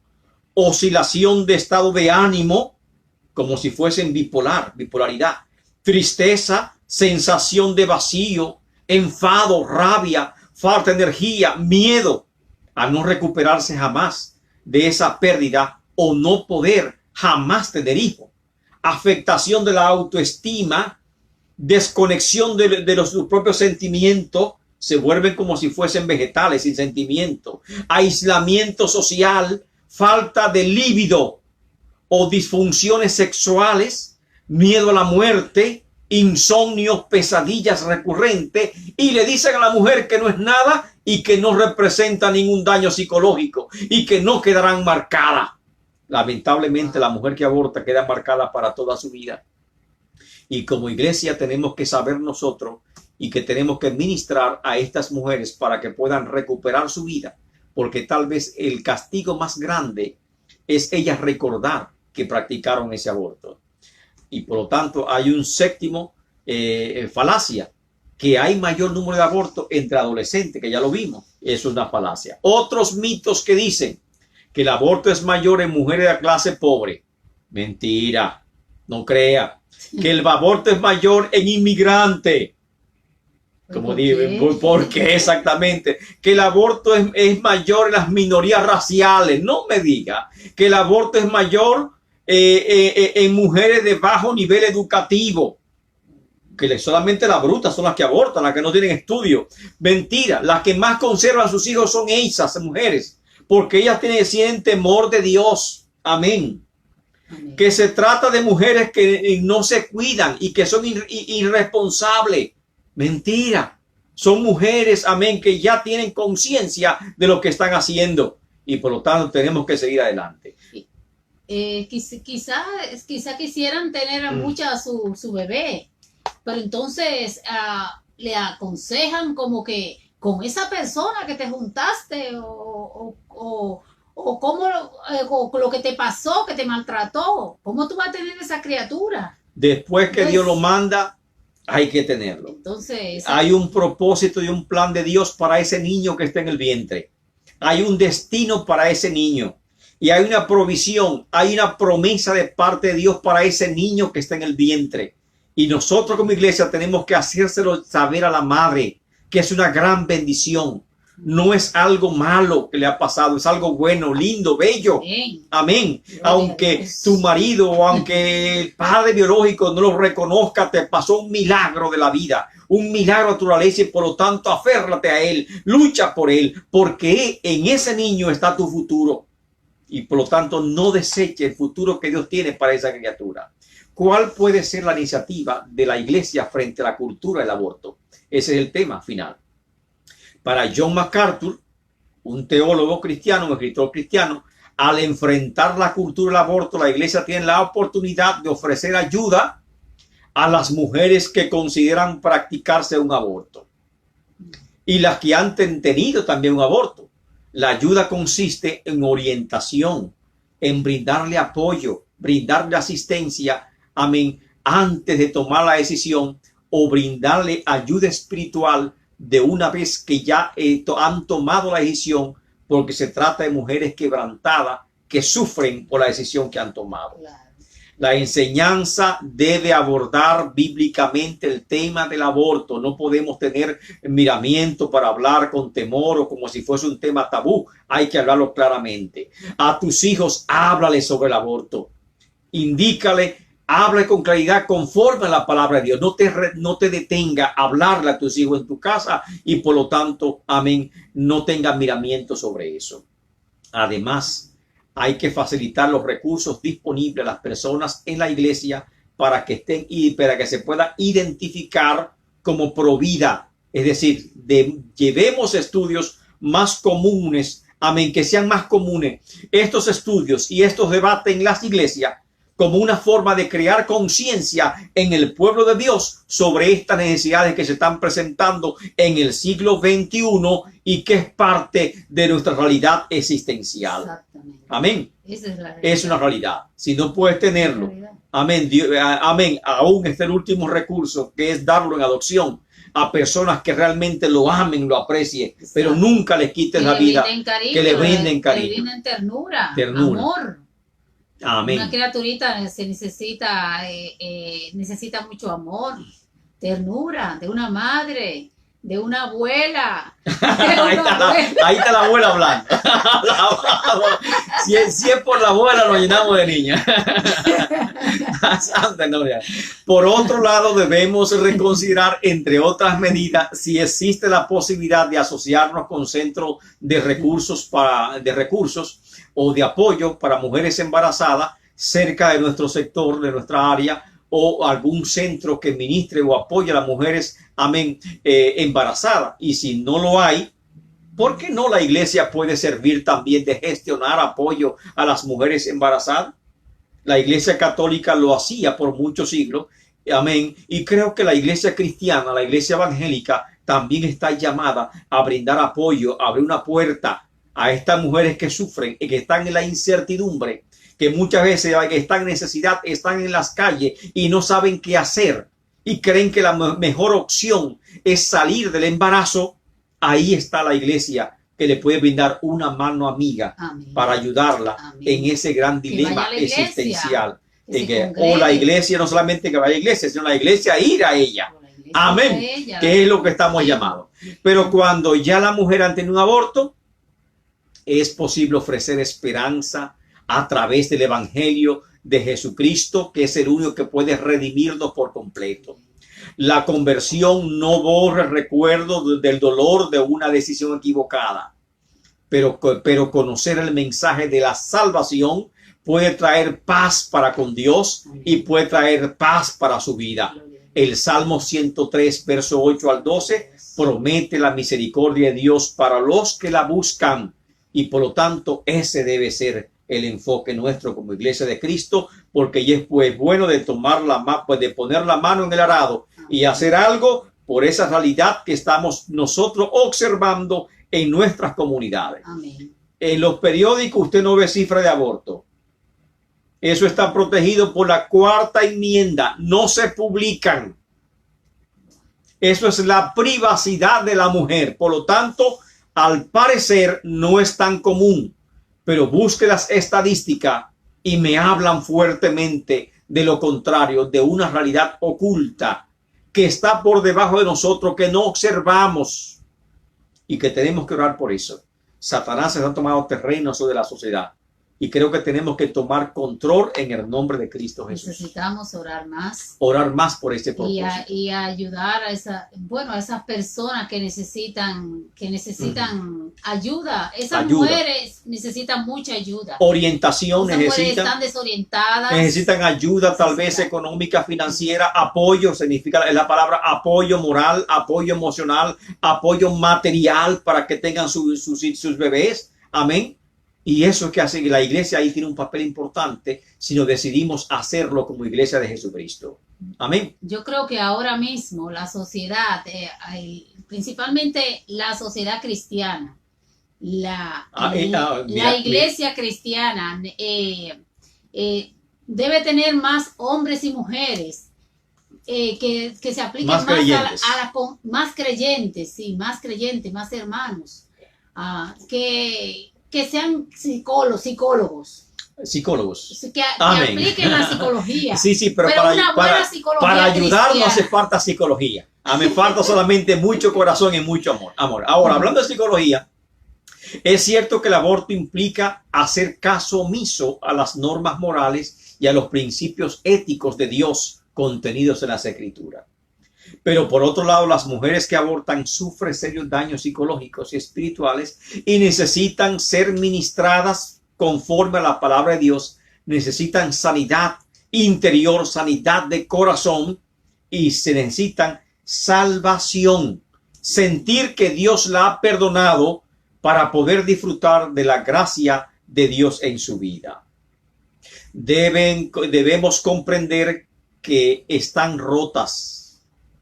oscilación de estado de ánimo, como si fuesen bipolaridad. Tristeza, sensación de vacío, enfado, rabia, falta de energía, miedo a no recuperarse jamás de esa pérdida o no poder jamás tener hijos. Afectación de la autoestima, desconexión de los propios sentimientos, se vuelven como si fuesen vegetales sin sentimiento. Aislamiento social, falta de líbido o disfunciones sexuales, miedo a la muerte, insomnios, pesadillas recurrentes, y le dicen a la mujer que no es nada y que no representa ningún daño psicológico y que no quedarán marcadas. Lamentablemente, la mujer que aborta queda marcada para toda su vida. Y como iglesia tenemos que saber nosotros y que tenemos que ministrar a estas mujeres para que puedan recuperar su vida, porque tal vez el castigo más grande es ellas recordar que practicaron ese aborto. Y por lo tanto hay un séptimo falacia, que hay mayor número de abortos entre adolescentes, que ya lo vimos. Es una falacia. Otros mitos que dicen que el aborto es mayor en mujeres de clase pobre. Mentira, no crea. Que el aborto es mayor en inmigrantes. Como digo, ¿por qué exactamente? Que el aborto es mayor en las minorías raciales. No me diga que el aborto es mayor en mujeres de bajo nivel educativo. Que solamente las brutas son las que abortan, las que no tienen estudio. Mentira, las que más conservan a sus hijos son esas mujeres, porque ellas tienen temor de Dios. Amén. Amén. Que se trata de mujeres que no se cuidan y que son irresponsables. Mentira. Son mujeres, amén, que ya tienen conciencia de lo que están haciendo y por lo tanto tenemos que seguir adelante. Quizá quisieran tener a su bebé, pero entonces le aconsejan como que con esa persona que te juntaste o cómo lo que te pasó, que te maltrató, ¿cómo tú vas a tener esa criatura? Después que Dios lo manda, hay que tenerlo. Entonces, hay un propósito y un plan de Dios para ese niño que está en el vientre. Hay un destino para ese niño. Y hay una provisión, hay una promesa de parte de Dios para ese niño que está en el vientre. Y nosotros como iglesia tenemos que hacérselo saber a la madre, que es una gran bendición. no es algo malo que le ha pasado, es algo bueno, lindo, bello. Amén. Aunque tu marido o aunque el padre biológico no lo reconozca, te pasó un milagro de la vida, un milagro de naturaleza, y por lo tanto aférrate a él, lucha por él, porque en ese niño está tu futuro. Y por lo tanto no deseche el futuro que Dios tiene para esa criatura. ¿Cuál puede ser la iniciativa de la iglesia frente a la cultura del aborto? Ese es el tema final. Para John MacArthur, un teólogo cristiano, un escritor cristiano, al enfrentar la cultura del aborto, la iglesia tiene la oportunidad de ofrecer ayuda a las mujeres que consideran practicarse un aborto y las que han tenido también un aborto. La ayuda consiste en orientación, en brindarle apoyo, brindarle asistencia, amén, antes de tomar la decisión, o brindarle ayuda espiritual de una vez que ya han tomado la decisión, porque se trata de mujeres quebrantadas que sufren por la decisión que han tomado. Claro. La enseñanza debe abordar bíblicamente el tema del aborto. No podemos tener miramiento para hablar con temor o como si fuese un tema tabú. Hay que hablarlo claramente. A tus hijos, háblale sobre el aborto. Indícale, hable con claridad conforme a la palabra de Dios. No te detenga a hablarle a tus hijos en tu casa y por lo tanto, amén, no tenga miramiento sobre eso. Además, hay que facilitar los recursos disponibles a las personas en la iglesia para que estén y para que se pueda identificar como provida. Es decir, llevemos estudios más comunes, amén, que sean más comunes estos estudios y estos debates en las iglesias como una forma de crear conciencia en el pueblo de Dios sobre estas necesidades que se están presentando en el siglo XXI y que es parte de nuestra realidad existencial. Exactamente. Amén. Esa es la realidad. Es una realidad. Si no puedes tenerlo, amén, Dios, amén, aún es el último recurso, que es darlo en adopción a personas que realmente lo amen, lo aprecien, pero nunca les quites la vida, que le brinden cariño, que le brinden ternura. Amor. Amén. Una criaturita se necesita mucho amor, ternura de una madre, de una abuela. Ahí está la abuela hablando. Si es por la abuela, nos llenamos de niñas. Por otro lado, debemos reconsiderar, entre otras medidas, si existe la posibilidad de asociarnos con centros de recursos o de apoyo para mujeres embarazadas cerca de nuestro sector, de nuestra área, o algún centro que ministre o apoye a las mujeres, amén, embarazadas. Y si no lo hay, ¿por qué no la iglesia puede servir también de gestionar apoyo a las mujeres embarazadas? La iglesia católica lo hacía por muchos siglos, amén, y creo que la iglesia cristiana, la iglesia evangélica, también está llamada a brindar apoyo, a abrir una puerta a estas mujeres que sufren y que están en la incertidumbre, que muchas veces están en necesidad, están en las calles y no saben qué hacer y creen que la mejor opción es salir del embarazo. Ahí está la iglesia que le puede brindar una mano amiga. Amén. Para ayudarla. Amén. En ese gran dilema existencial. O la iglesia, no solamente que vaya a la iglesia, sino la iglesia ir a ella. Amén. Ella, que es lo que estamos llamados. Pero cuando ya la mujer ha tenido un aborto, es posible ofrecer esperanza a través del evangelio de Jesucristo, que es el único que puede redimirnos por completo. La conversión no borra el recuerdo del dolor de una decisión equivocada, pero conocer el mensaje de la salvación puede traer paz para con Dios y puede traer paz para su vida. El Salmo 103, verso 8 al 12, promete la misericordia de Dios para los que la buscan. Y por lo tanto, ese debe ser el enfoque nuestro como iglesia de Cristo, porque ya es pues bueno de de poner la mano en el arado y hacer algo por esa realidad que estamos nosotros observando en nuestras comunidades. Amén. En los periódicos usted no ve cifra de aborto. Eso está protegido por la Cuarta Enmienda. No se publican. Eso es la privacidad de la mujer. Por lo tanto, al parecer no es tan común, pero busque las estadísticas y me hablan fuertemente de lo contrario, de una realidad oculta que está por debajo de nosotros, que no observamos. y que tenemos que orar por eso. Satanás se ha tomado terreno sobre la sociedad y creo que tenemos que tomar control en el nombre de Cristo Jesús. Necesitamos orar más. Orar más por este propósito. Y ayudar a a esas personas que necesitan ayuda. Esas mujeres necesitan mucha ayuda. Orientación, esas mujeres están desorientadas. Necesitan ayuda, tal vez económica, financiera, apoyo, significa la palabra apoyo moral, apoyo emocional, apoyo material para que tengan sus bebés. Amén. Y eso es que hace que la iglesia ahí tiene un papel importante si nos decidimos hacerlo como iglesia de Jesucristo. Amén. Yo creo que ahora mismo la sociedad, principalmente la sociedad cristiana, la iglesia cristiana debe tener más hombres y mujeres que se apliquen más creyentes, sí, más creyentes, más hermanos, que sean psicólogos. Que apliquen la psicología. Sí, pero para ayudarnos hace falta psicología. Me falta solamente mucho corazón y mucho amor. Ahora, hablando de psicología, es cierto que el aborto implica hacer caso omiso a las normas morales y a los principios éticos de Dios contenidos en las Escrituras. Pero por otro lado, las mujeres que abortan sufren serios daños psicológicos y espirituales y necesitan ser ministradas conforme a la palabra de Dios. Necesitan sanidad interior, sanidad de corazón y se necesitan salvación. Sentir que Dios la ha perdonado para poder disfrutar de la gracia de Dios en su vida. Debemos comprender que están rotas,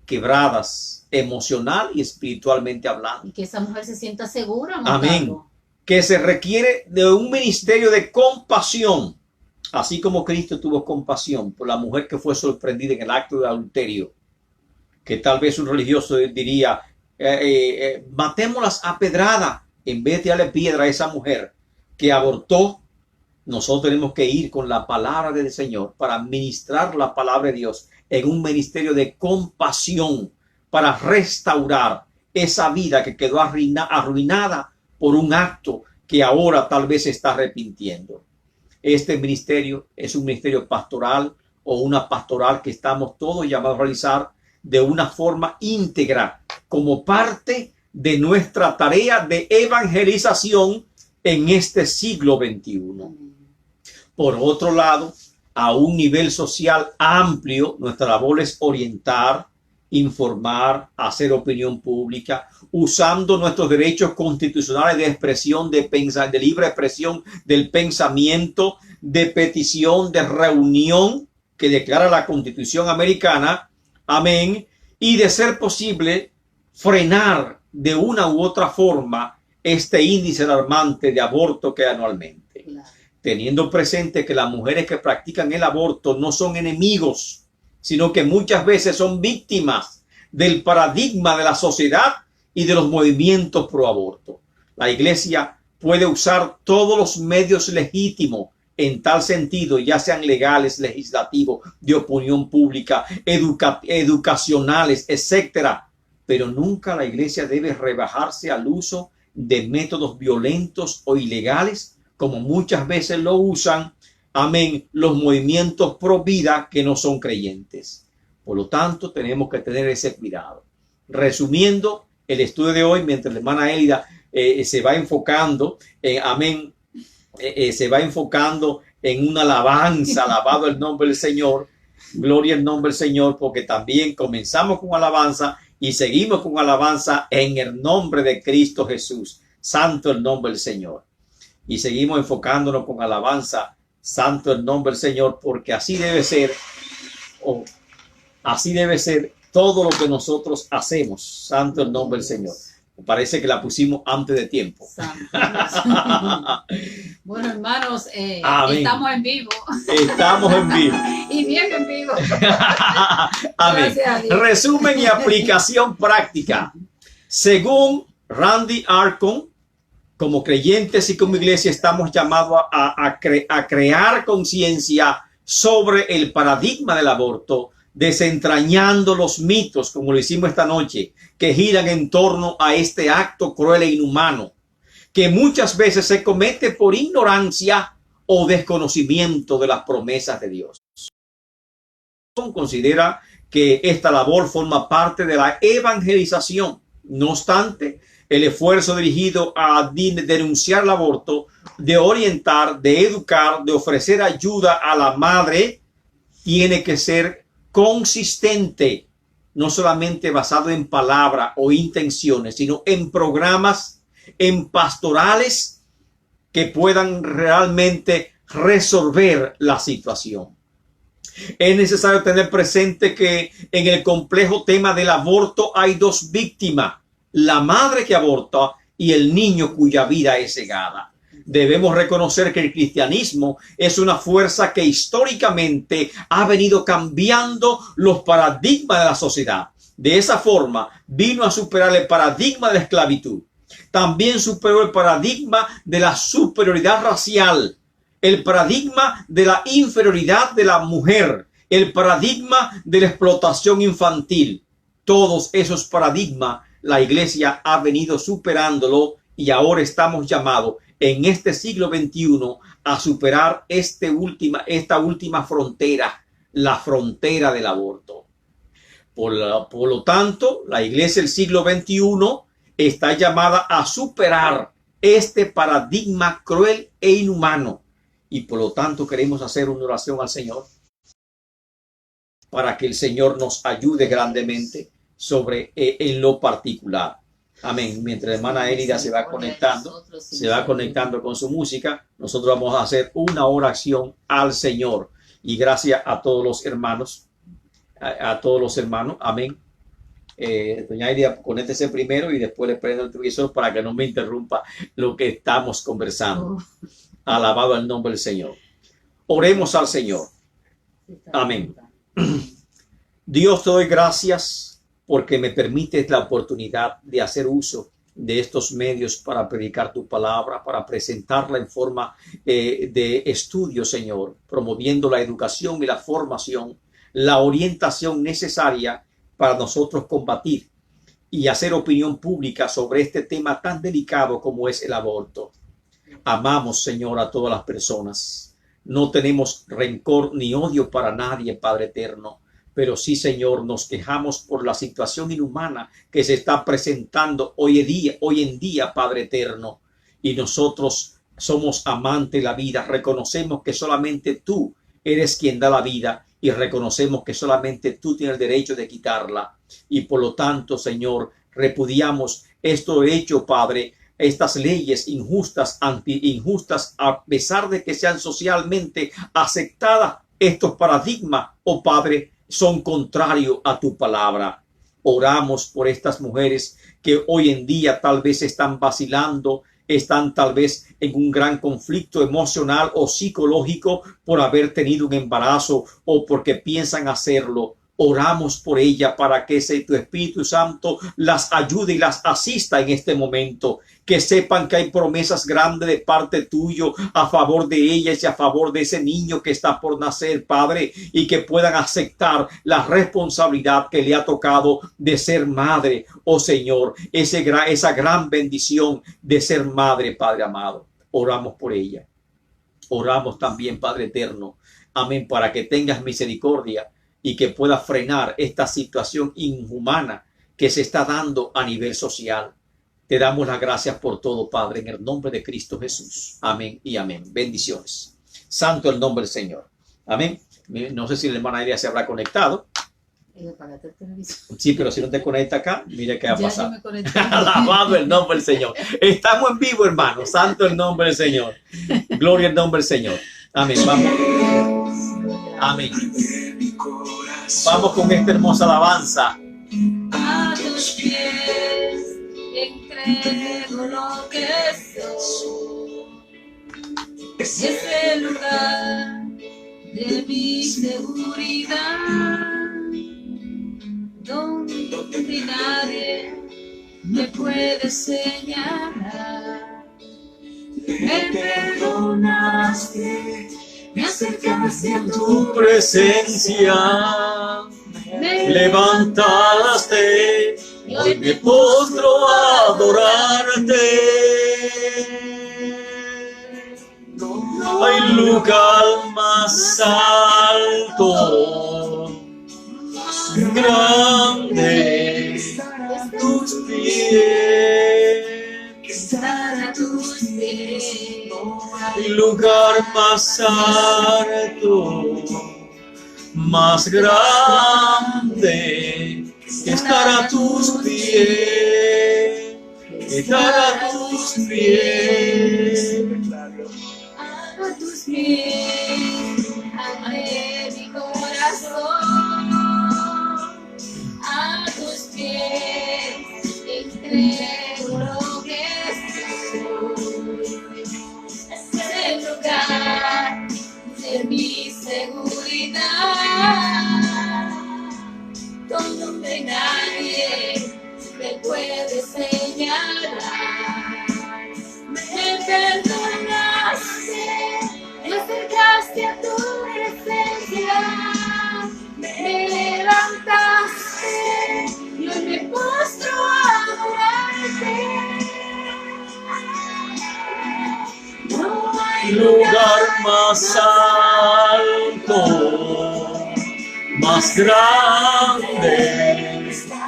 quebradas, emocional y espiritualmente hablando. Y que esa mujer se sienta segura. Amén. Que se requiere de un ministerio de compasión, así como Cristo tuvo compasión por la mujer que fue sorprendida en el acto de adulterio, que tal vez un religioso diría, matémoslas a pedrada, en vez de darle piedra a esa mujer que abortó. Nosotros tenemos que ir con la palabra del Señor para ministrar la palabra de Dios en un ministerio de compasión para restaurar esa vida que quedó arruinada por un acto que ahora tal vez se está arrepintiendo. Este ministerio es un ministerio pastoral o una pastoral que estamos todos llamados a realizar de una forma íntegra como parte de nuestra tarea de evangelización en este siglo XXI. Por otro lado, a un nivel social amplio, nuestra labor es orientar, informar, hacer opinión pública, usando nuestros derechos constitucionales de expresión, de libre expresión del pensamiento, de petición, de reunión que declara la Constitución americana. Amén. Y de ser posible, frenar de una u otra forma este índice alarmante de aborto que hay anualmente. Claro. Teniendo presente que las mujeres que practican el aborto no son enemigos, sino que muchas veces son víctimas del paradigma de la sociedad y de los movimientos pro aborto. La iglesia puede usar todos los medios legítimos en tal sentido, ya sean legales, legislativos, de opinión pública, educacionales, etcétera. Pero nunca la iglesia debe rebajarse al uso de métodos violentos o ilegales, como muchas veces lo usan, amén, los movimientos pro vida que no son creyentes. Por lo tanto, tenemos que tener ese cuidado. Resumiendo el estudio de hoy, mientras la hermana Elida se va enfocando, amén, se va enfocando en una alabanza, alabado el nombre del Señor, gloria al nombre del Señor, porque también comenzamos con alabanza y seguimos con alabanza en el nombre de Cristo Jesús. Santo el nombre del Señor. Y seguimos enfocándonos con alabanza, santo el nombre del Señor, porque así debe ser, así debe ser todo lo que nosotros hacemos. Santo el nombre del Señor. Parece que la pusimos antes de tiempo. Bueno, hermanos, estamos en vivo. Estamos en vivo. Y bien en vivo. Amén. Resumen y aplicación práctica. Según Randy Arcon, como creyentes y como iglesia estamos llamados a crear conciencia sobre el paradigma del aborto, desentrañando los mitos, como lo hicimos esta noche, que giran en torno a este acto cruel e inhumano, que muchas veces se comete por ignorancia o desconocimiento de las promesas de Dios. Considera que esta labor forma parte de la evangelización. No obstante, el esfuerzo dirigido a denunciar el aborto, de orientar, de educar, de ofrecer ayuda a la madre, tiene que ser consistente, no solamente basado en palabra o intenciones, sino en programas, en pastorales que puedan realmente resolver la situación. Es necesario tener presente que en el complejo tema del aborto hay dos víctimas: la madre que aborta y el niño cuya vida es cegada. Debemos reconocer que el cristianismo es una fuerza que históricamente ha venido cambiando los paradigmas de la sociedad. De esa forma vino a superar el paradigma de la esclavitud. También superó el paradigma de la superioridad racial, el paradigma de la inferioridad de la mujer, el paradigma de la explotación infantil. Todos esos paradigmas la iglesia ha venido superándolo y ahora estamos llamados en este siglo XXI a superar esta última frontera, la frontera del aborto. Por lo tanto, la iglesia del siglo XXI está llamada a superar este paradigma cruel e inhumano. Y por lo tanto queremos hacer una oración al Señor para que el Señor nos ayude grandemente en lo particular. Amén. Mientras la hermana Elida se va conectando con su música, nosotros vamos a hacer una oración al Señor. Y gracias a todos los hermanos, amén. Doña Elida, conéctese primero y después le prendo el televisor para que no me interrumpa lo que estamos conversando. Alabado el nombre del Señor. Oremos al Señor. Amén. Dios, te doy gracias porque me permites la oportunidad de hacer uso de estos medios para predicar tu palabra, para presentarla en forma de estudio, Señor, promoviendo la educación y la formación, la orientación necesaria para nosotros combatir y hacer opinión pública sobre este tema tan delicado como es el aborto. Amamos, Señor, a todas las personas. No tenemos rencor ni odio para nadie, Padre eterno. Pero sí, Señor, nos quejamos por la situación inhumana que se está presentando hoy en día, Padre eterno. Y nosotros somos amantes de la vida. Reconocemos que solamente tú eres quien da la vida y reconocemos que solamente tú tienes el derecho de quitarla. Y por lo tanto, Señor, repudiamos esto hecho, Padre, estas leyes injustas, injustas, a pesar de que sean socialmente aceptadas, estos paradigmas, oh Padre, son contrarios a tu palabra. Oramos por estas mujeres que hoy en día tal vez están vacilando, están tal vez en un gran conflicto emocional o psicológico por haber tenido un embarazo o porque piensan hacerlo. Oramos por ella para que tu Espíritu Santo las ayude y las asista en este momento. Que sepan que hay promesas grandes de parte tuyo a favor de ellas y a favor de ese niño que está por nacer, Padre, y que puedan aceptar la responsabilidad que le ha tocado de ser madre, oh Señor, esa gran bendición de ser madre, Padre amado. Oramos por ella. Oramos también, Padre eterno, amén, para que tengas misericordia y que pueda frenar esta situación inhumana que se está dando a nivel social. Te damos las gracias por todo, Padre, en el nombre de Cristo Jesús. Amén y amén. Bendiciones. Santo el nombre del Señor. Amén. No sé si la hermana Elia se habrá conectado. Sí, pero si no te conecta acá, mira qué ha pasado. Alabado el nombre del Señor. Estamos en vivo, hermano. Santo el nombre del Señor. Gloria al nombre del Señor. Amén. Vamos. Amén. Vamos con esta hermosa alabanza. A tus pies entrego lo que soy. Es el lugar de mi seguridad, donde nadie me puede señalar. Me perdonaste, me acercaste a tu presencia. me levantaste, y hoy me postro a adorarte. No hay lugar más alto, más grande, a tus pies. estar a tus pies. El lugar más alto, más grande, que estar a tus pies, estar a tus pies. A tus pies, abre mi corazón. A tus pies, entrego lo que soy. Es el lugar de mi seguridad, donde nadie te puede señalar. Me perdonaste, me acercaste a tu presencia, me levantaste y hoy me postro a adorarte. No hay Lugar más alto, más grande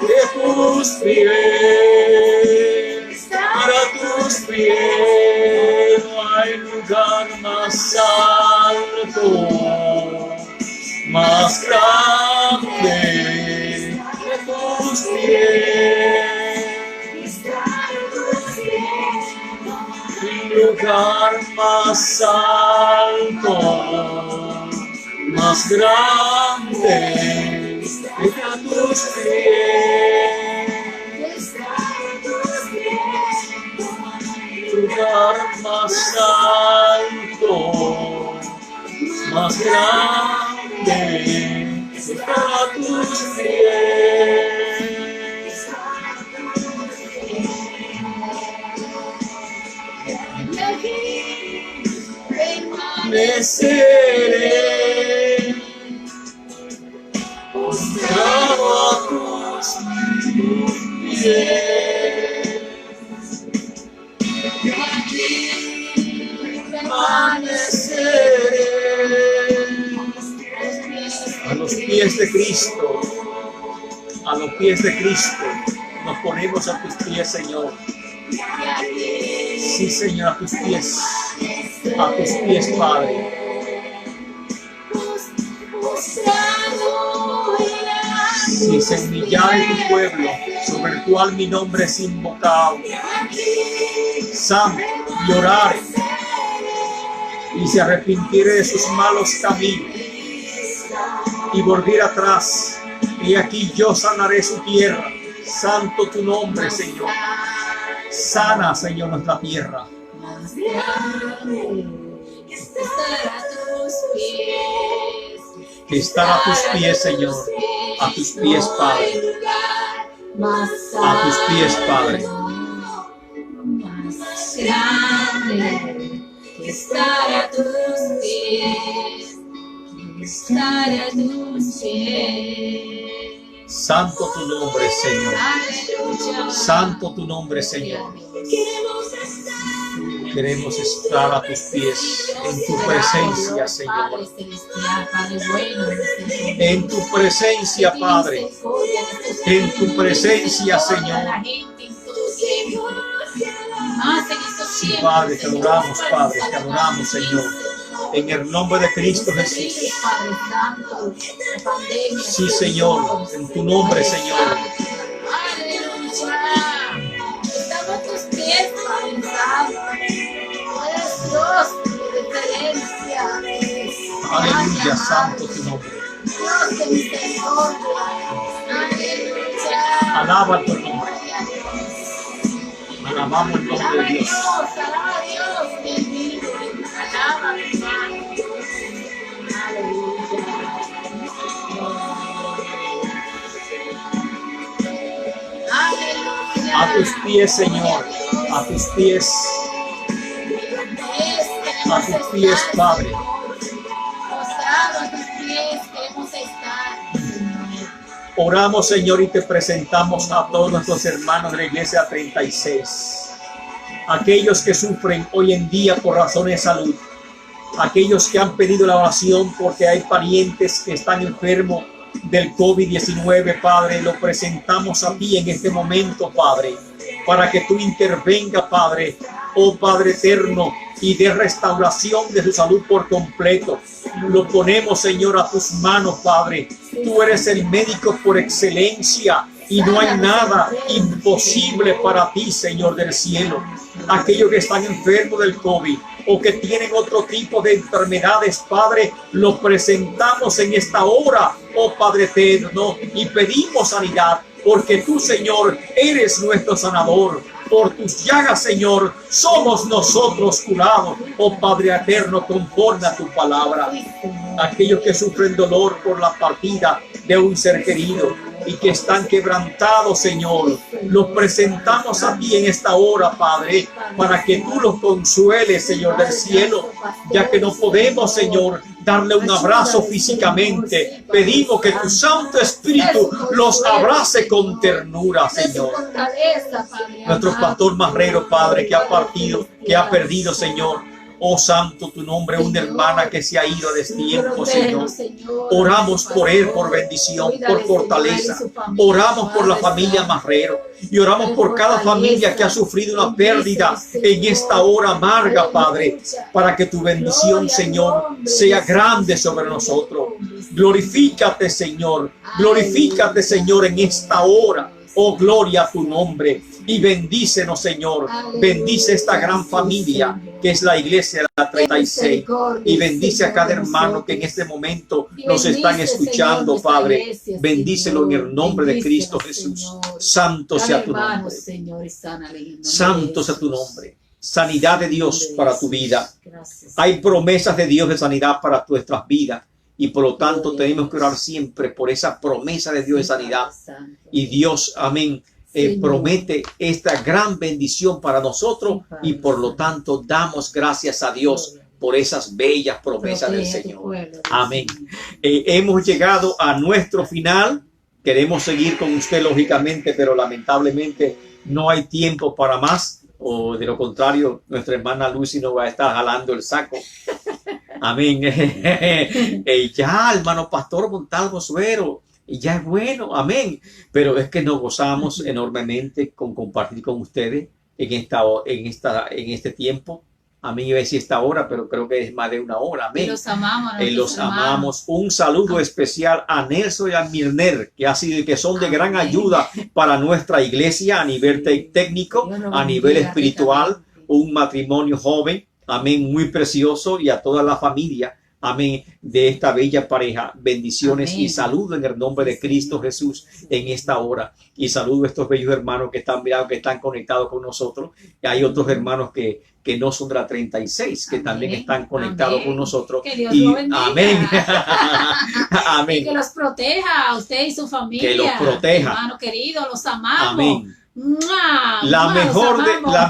que tus pies, para tus pies. No hay lugar más alto, más grande que tus pies. El lugar más alto, más grande que a tus pies. Lugar más alto, más grande que a tus pies. Permaneceré postrado a tus pies. Permaneceré a los pies de Cristo, a los pies de Cristo. Nos ponemos a tus pies, Señor. Sí, Señor, a tus pies, Padre. Si se humillare tu pueblo, sobre el cual mi nombre es invocado, Sam, y orar, y se arrepintiere de sus malos caminos, y volviera atrás, y aquí yo sanaré su tierra. Santo tu nombre, Señor. Sana, Señor, nuestra tierra. Que estar a tus pies, Señor. A tus pies, Padre. A tus pies, Padre. Más grande que estar a tus pies, que estar a tus pies. Santo tu nombre, Señor. Aleluya. Santo tu nombre, Señor. Queremos estar a tus pies, en tu presencia, Señor. Padre celestial, Padre bueno, En tu presencia, Padre. En tu presencia, Señor. Sí, Padre, te adoramos, Padre, te adoramos, Señor. En el nombre de Cristo Jesús. Sí, Señor, en tu nombre, Señor. Aleluya. Estamos a tus pies, Padre Santo. Eres Dios de excelencia. Aleluya, santo tu nombre. Dios de misericordia. Aleluya. Alaba tu nombre. Alabamos el nombre de Dios. Alaba a Dios, bendito. Alaba a mi Padre. Aleluya. Aleluya. A tus pies, Señor. A tus pies. A tus pies, Padre. Postrado a tus pies queremos estar. Oramos, Señor, y te presentamos a todos nuestros hermanos de la Iglesia 36. Aquellos que sufren hoy en día por razones de salud. Aquellos que han pedido la oración porque hay parientes que están enfermos del COVID-19, Padre. Lo presentamos a ti en este momento, Padre, para que tú intervengas, Padre, oh Padre eterno, y de restauración de su salud por completo. Lo ponemos, Señor, a tus manos, Padre. Tú eres el médico por excelencia y no hay nada imposible para ti, Señor del cielo. Aquellos que están enfermos del COVID o que tienen otro tipo de enfermedades, Padre, lo presentamos en esta hora, oh Padre eterno, y pedimos sanidad, porque tú, Señor, eres nuestro sanador. Por tus llagas, Señor, somos nosotros curados, oh Padre eterno, conforme a tu palabra. Aquellos que sufren dolor por la partida de un ser querido y que están quebrantados, Señor, los presentamos a ti en esta hora, Padre, para que tú los consueles, Señor del cielo, ya que no podemos, Señor, darle un abrazo físicamente. Pedimos que tu Santo Espíritu los abrace con ternura, Señor. Nuestro pastor Marrero, Padre, que ha partido, que ha perdido, Señor. Oh santo tu nombre, una hermana que se ha ido a destiempo, Señor. Oramos por él, por bendición, por fortaleza. Oramos por la familia Marrero y oramos por cada familia que ha sufrido una pérdida en esta hora amarga, Padre, para que tu bendición, Señor, sea grande sobre nosotros. Glorifícate, Señor. Glorifícate, Señor, en esta hora. Oh, gloria a tu nombre. Y bendícenos, Señor. Bendice esta gran familia que es la iglesia de la 36. Y bendice a cada hermano que en este momento nos están escuchando, Padre. Bendícelo en el nombre de Cristo Jesús. Santo sea tu nombre. Santo sea tu nombre. Sanidad de Dios para tu vida. Hay promesas de Dios de sanidad para nuestras vidas. Y por lo tanto tenemos que orar siempre por esa promesa de Dios de sanidad. Y Dios, amén, promete esta gran bendición para nosotros. Y por lo tanto damos gracias a Dios por esas bellas promesas del Señor. Amén. Hemos llegado a nuestro final. Queremos seguir con usted lógicamente, pero lamentablemente no hay tiempo para más. O de lo contrario, nuestra hermana Lucy nos va a estar jalando el saco. Amén. Ya, hermano pastor Montalvo Suero, ya es bueno, amén. Pero es que nos gozamos enormemente con compartir con ustedes en este tiempo. A mí iba a decir esta hora, pero creo que es más de una hora. Amén. Los amamos. Los amamos. Un saludo especial a Nelson y a Mirner, que son de gran ayuda para nuestra iglesia a nivel técnico, a nivel espiritual. Un matrimonio joven. Amén, muy precioso, y a toda la familia, amén, de esta bella pareja. Bendiciones. Amén. Y saludo en el nombre de Cristo Jesús en esta hora. Y saludo a estos bellos hermanos que están mirando, que están conectados con nosotros. Y hay otros hermanos que no son de la 36, que amén, también están conectados amén, con nosotros. Que Dios los bendiga. Amén. Amén. Y que los proteja a usted y su familia. Que los proteja. Hermano querido, los amamos. Amén. La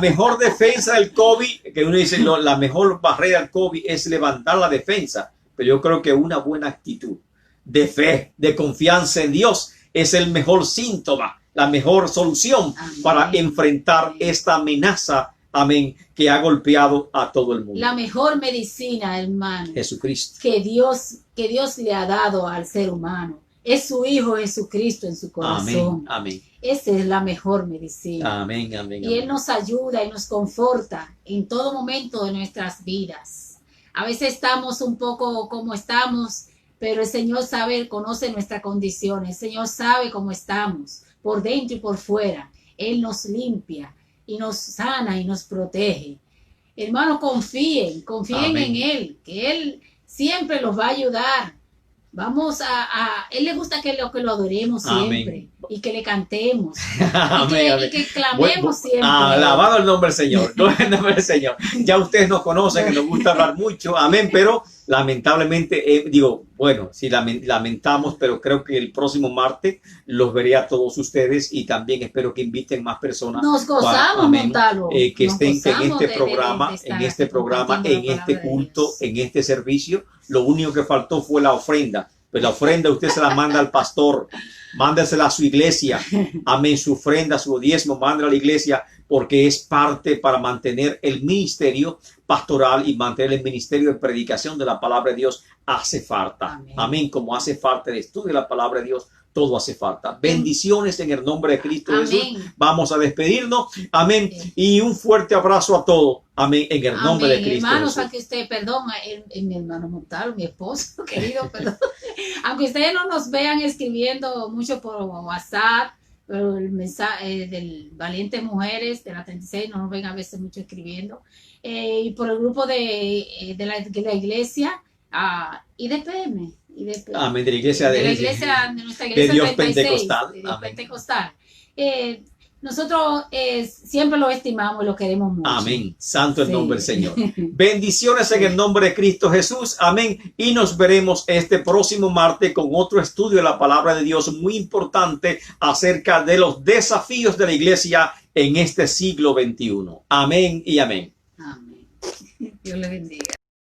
mejor defensa del COVID, que uno dice, la mejor barrera del COVID es levantar la defensa, pero yo creo que una buena actitud de fe, de confianza en Dios es el mejor síntoma, la mejor solución amén, para enfrentar esta amenaza, amén, que ha golpeado a todo el mundo. La mejor medicina, hermano, Jesucristo, que Dios le ha dado al ser humano, es su Hijo Jesucristo en su corazón. Amén, amén. Esa es la mejor medicina. Amén, amén. Y Él nos ayuda y nos conforta en todo momento de nuestras vidas. A veces estamos un poco como estamos, pero el Señor sabe, conoce nuestra condición. El Señor sabe cómo estamos, por dentro y por fuera. Él nos limpia y nos sana y nos protege. Hermanos, confíen amén, en Él, que Él siempre los va a ayudar. Vamos a Él le gusta que lo adoremos siempre. Amén. Y que le cantemos. Amén, y que clamemos siempre. Alabado el nombre del Señor. El nombre del Señor. Ya ustedes nos conocen, que nos gusta hablar mucho. Amén. Pero lamentablemente, sí lamentamos, pero creo que el próximo martes los veré a todos ustedes y también espero que inviten más personas. Nos gozamos, Montalvo. Que estén en este programa, en este culto, en este servicio. Lo único que faltó fue la ofrenda, Pues la ofrenda usted se la manda al pastor, mándesela a su iglesia. Amén. Su ofrenda, su diezmo, mándela a la iglesia, porque es parte para mantener el ministerio pastoral y mantener el ministerio de predicación de la palabra de Dios. Hace falta. Amén. Amén. Como hace falta el estudio de la palabra de Dios, todo hace falta. Bendiciones en el nombre de Cristo Jesús. Amén. Vamos a despedirnos. Amén. Amén. Y un fuerte abrazo a todos. Amén. En el nombre de Cristo Hermanos, Jesús. aunque usted, perdón, mi hermano mortal, mi esposo querido, perdón. Aunque ustedes no nos vean escribiendo mucho por WhatsApp, pero el mensaje del Valiente Mujeres de la 36 no nos ven a veces mucho escribiendo. Y por el grupo de la iglesia, IDPM. Amén. De la iglesia de nuestra iglesia de Dios 36, Pentecostal. de Dios Amén. Pentecostal. Nosotros siempre lo estimamos y lo queremos mucho. Amén. Santo el Sí. nombre del Señor. Bendiciones en el nombre de Cristo Jesús. Amén. Y nos veremos este próximo martes con otro estudio de la palabra de Dios muy importante acerca de los desafíos de la iglesia en este siglo XXI. Amén y amén. Amén. Dios le bendiga.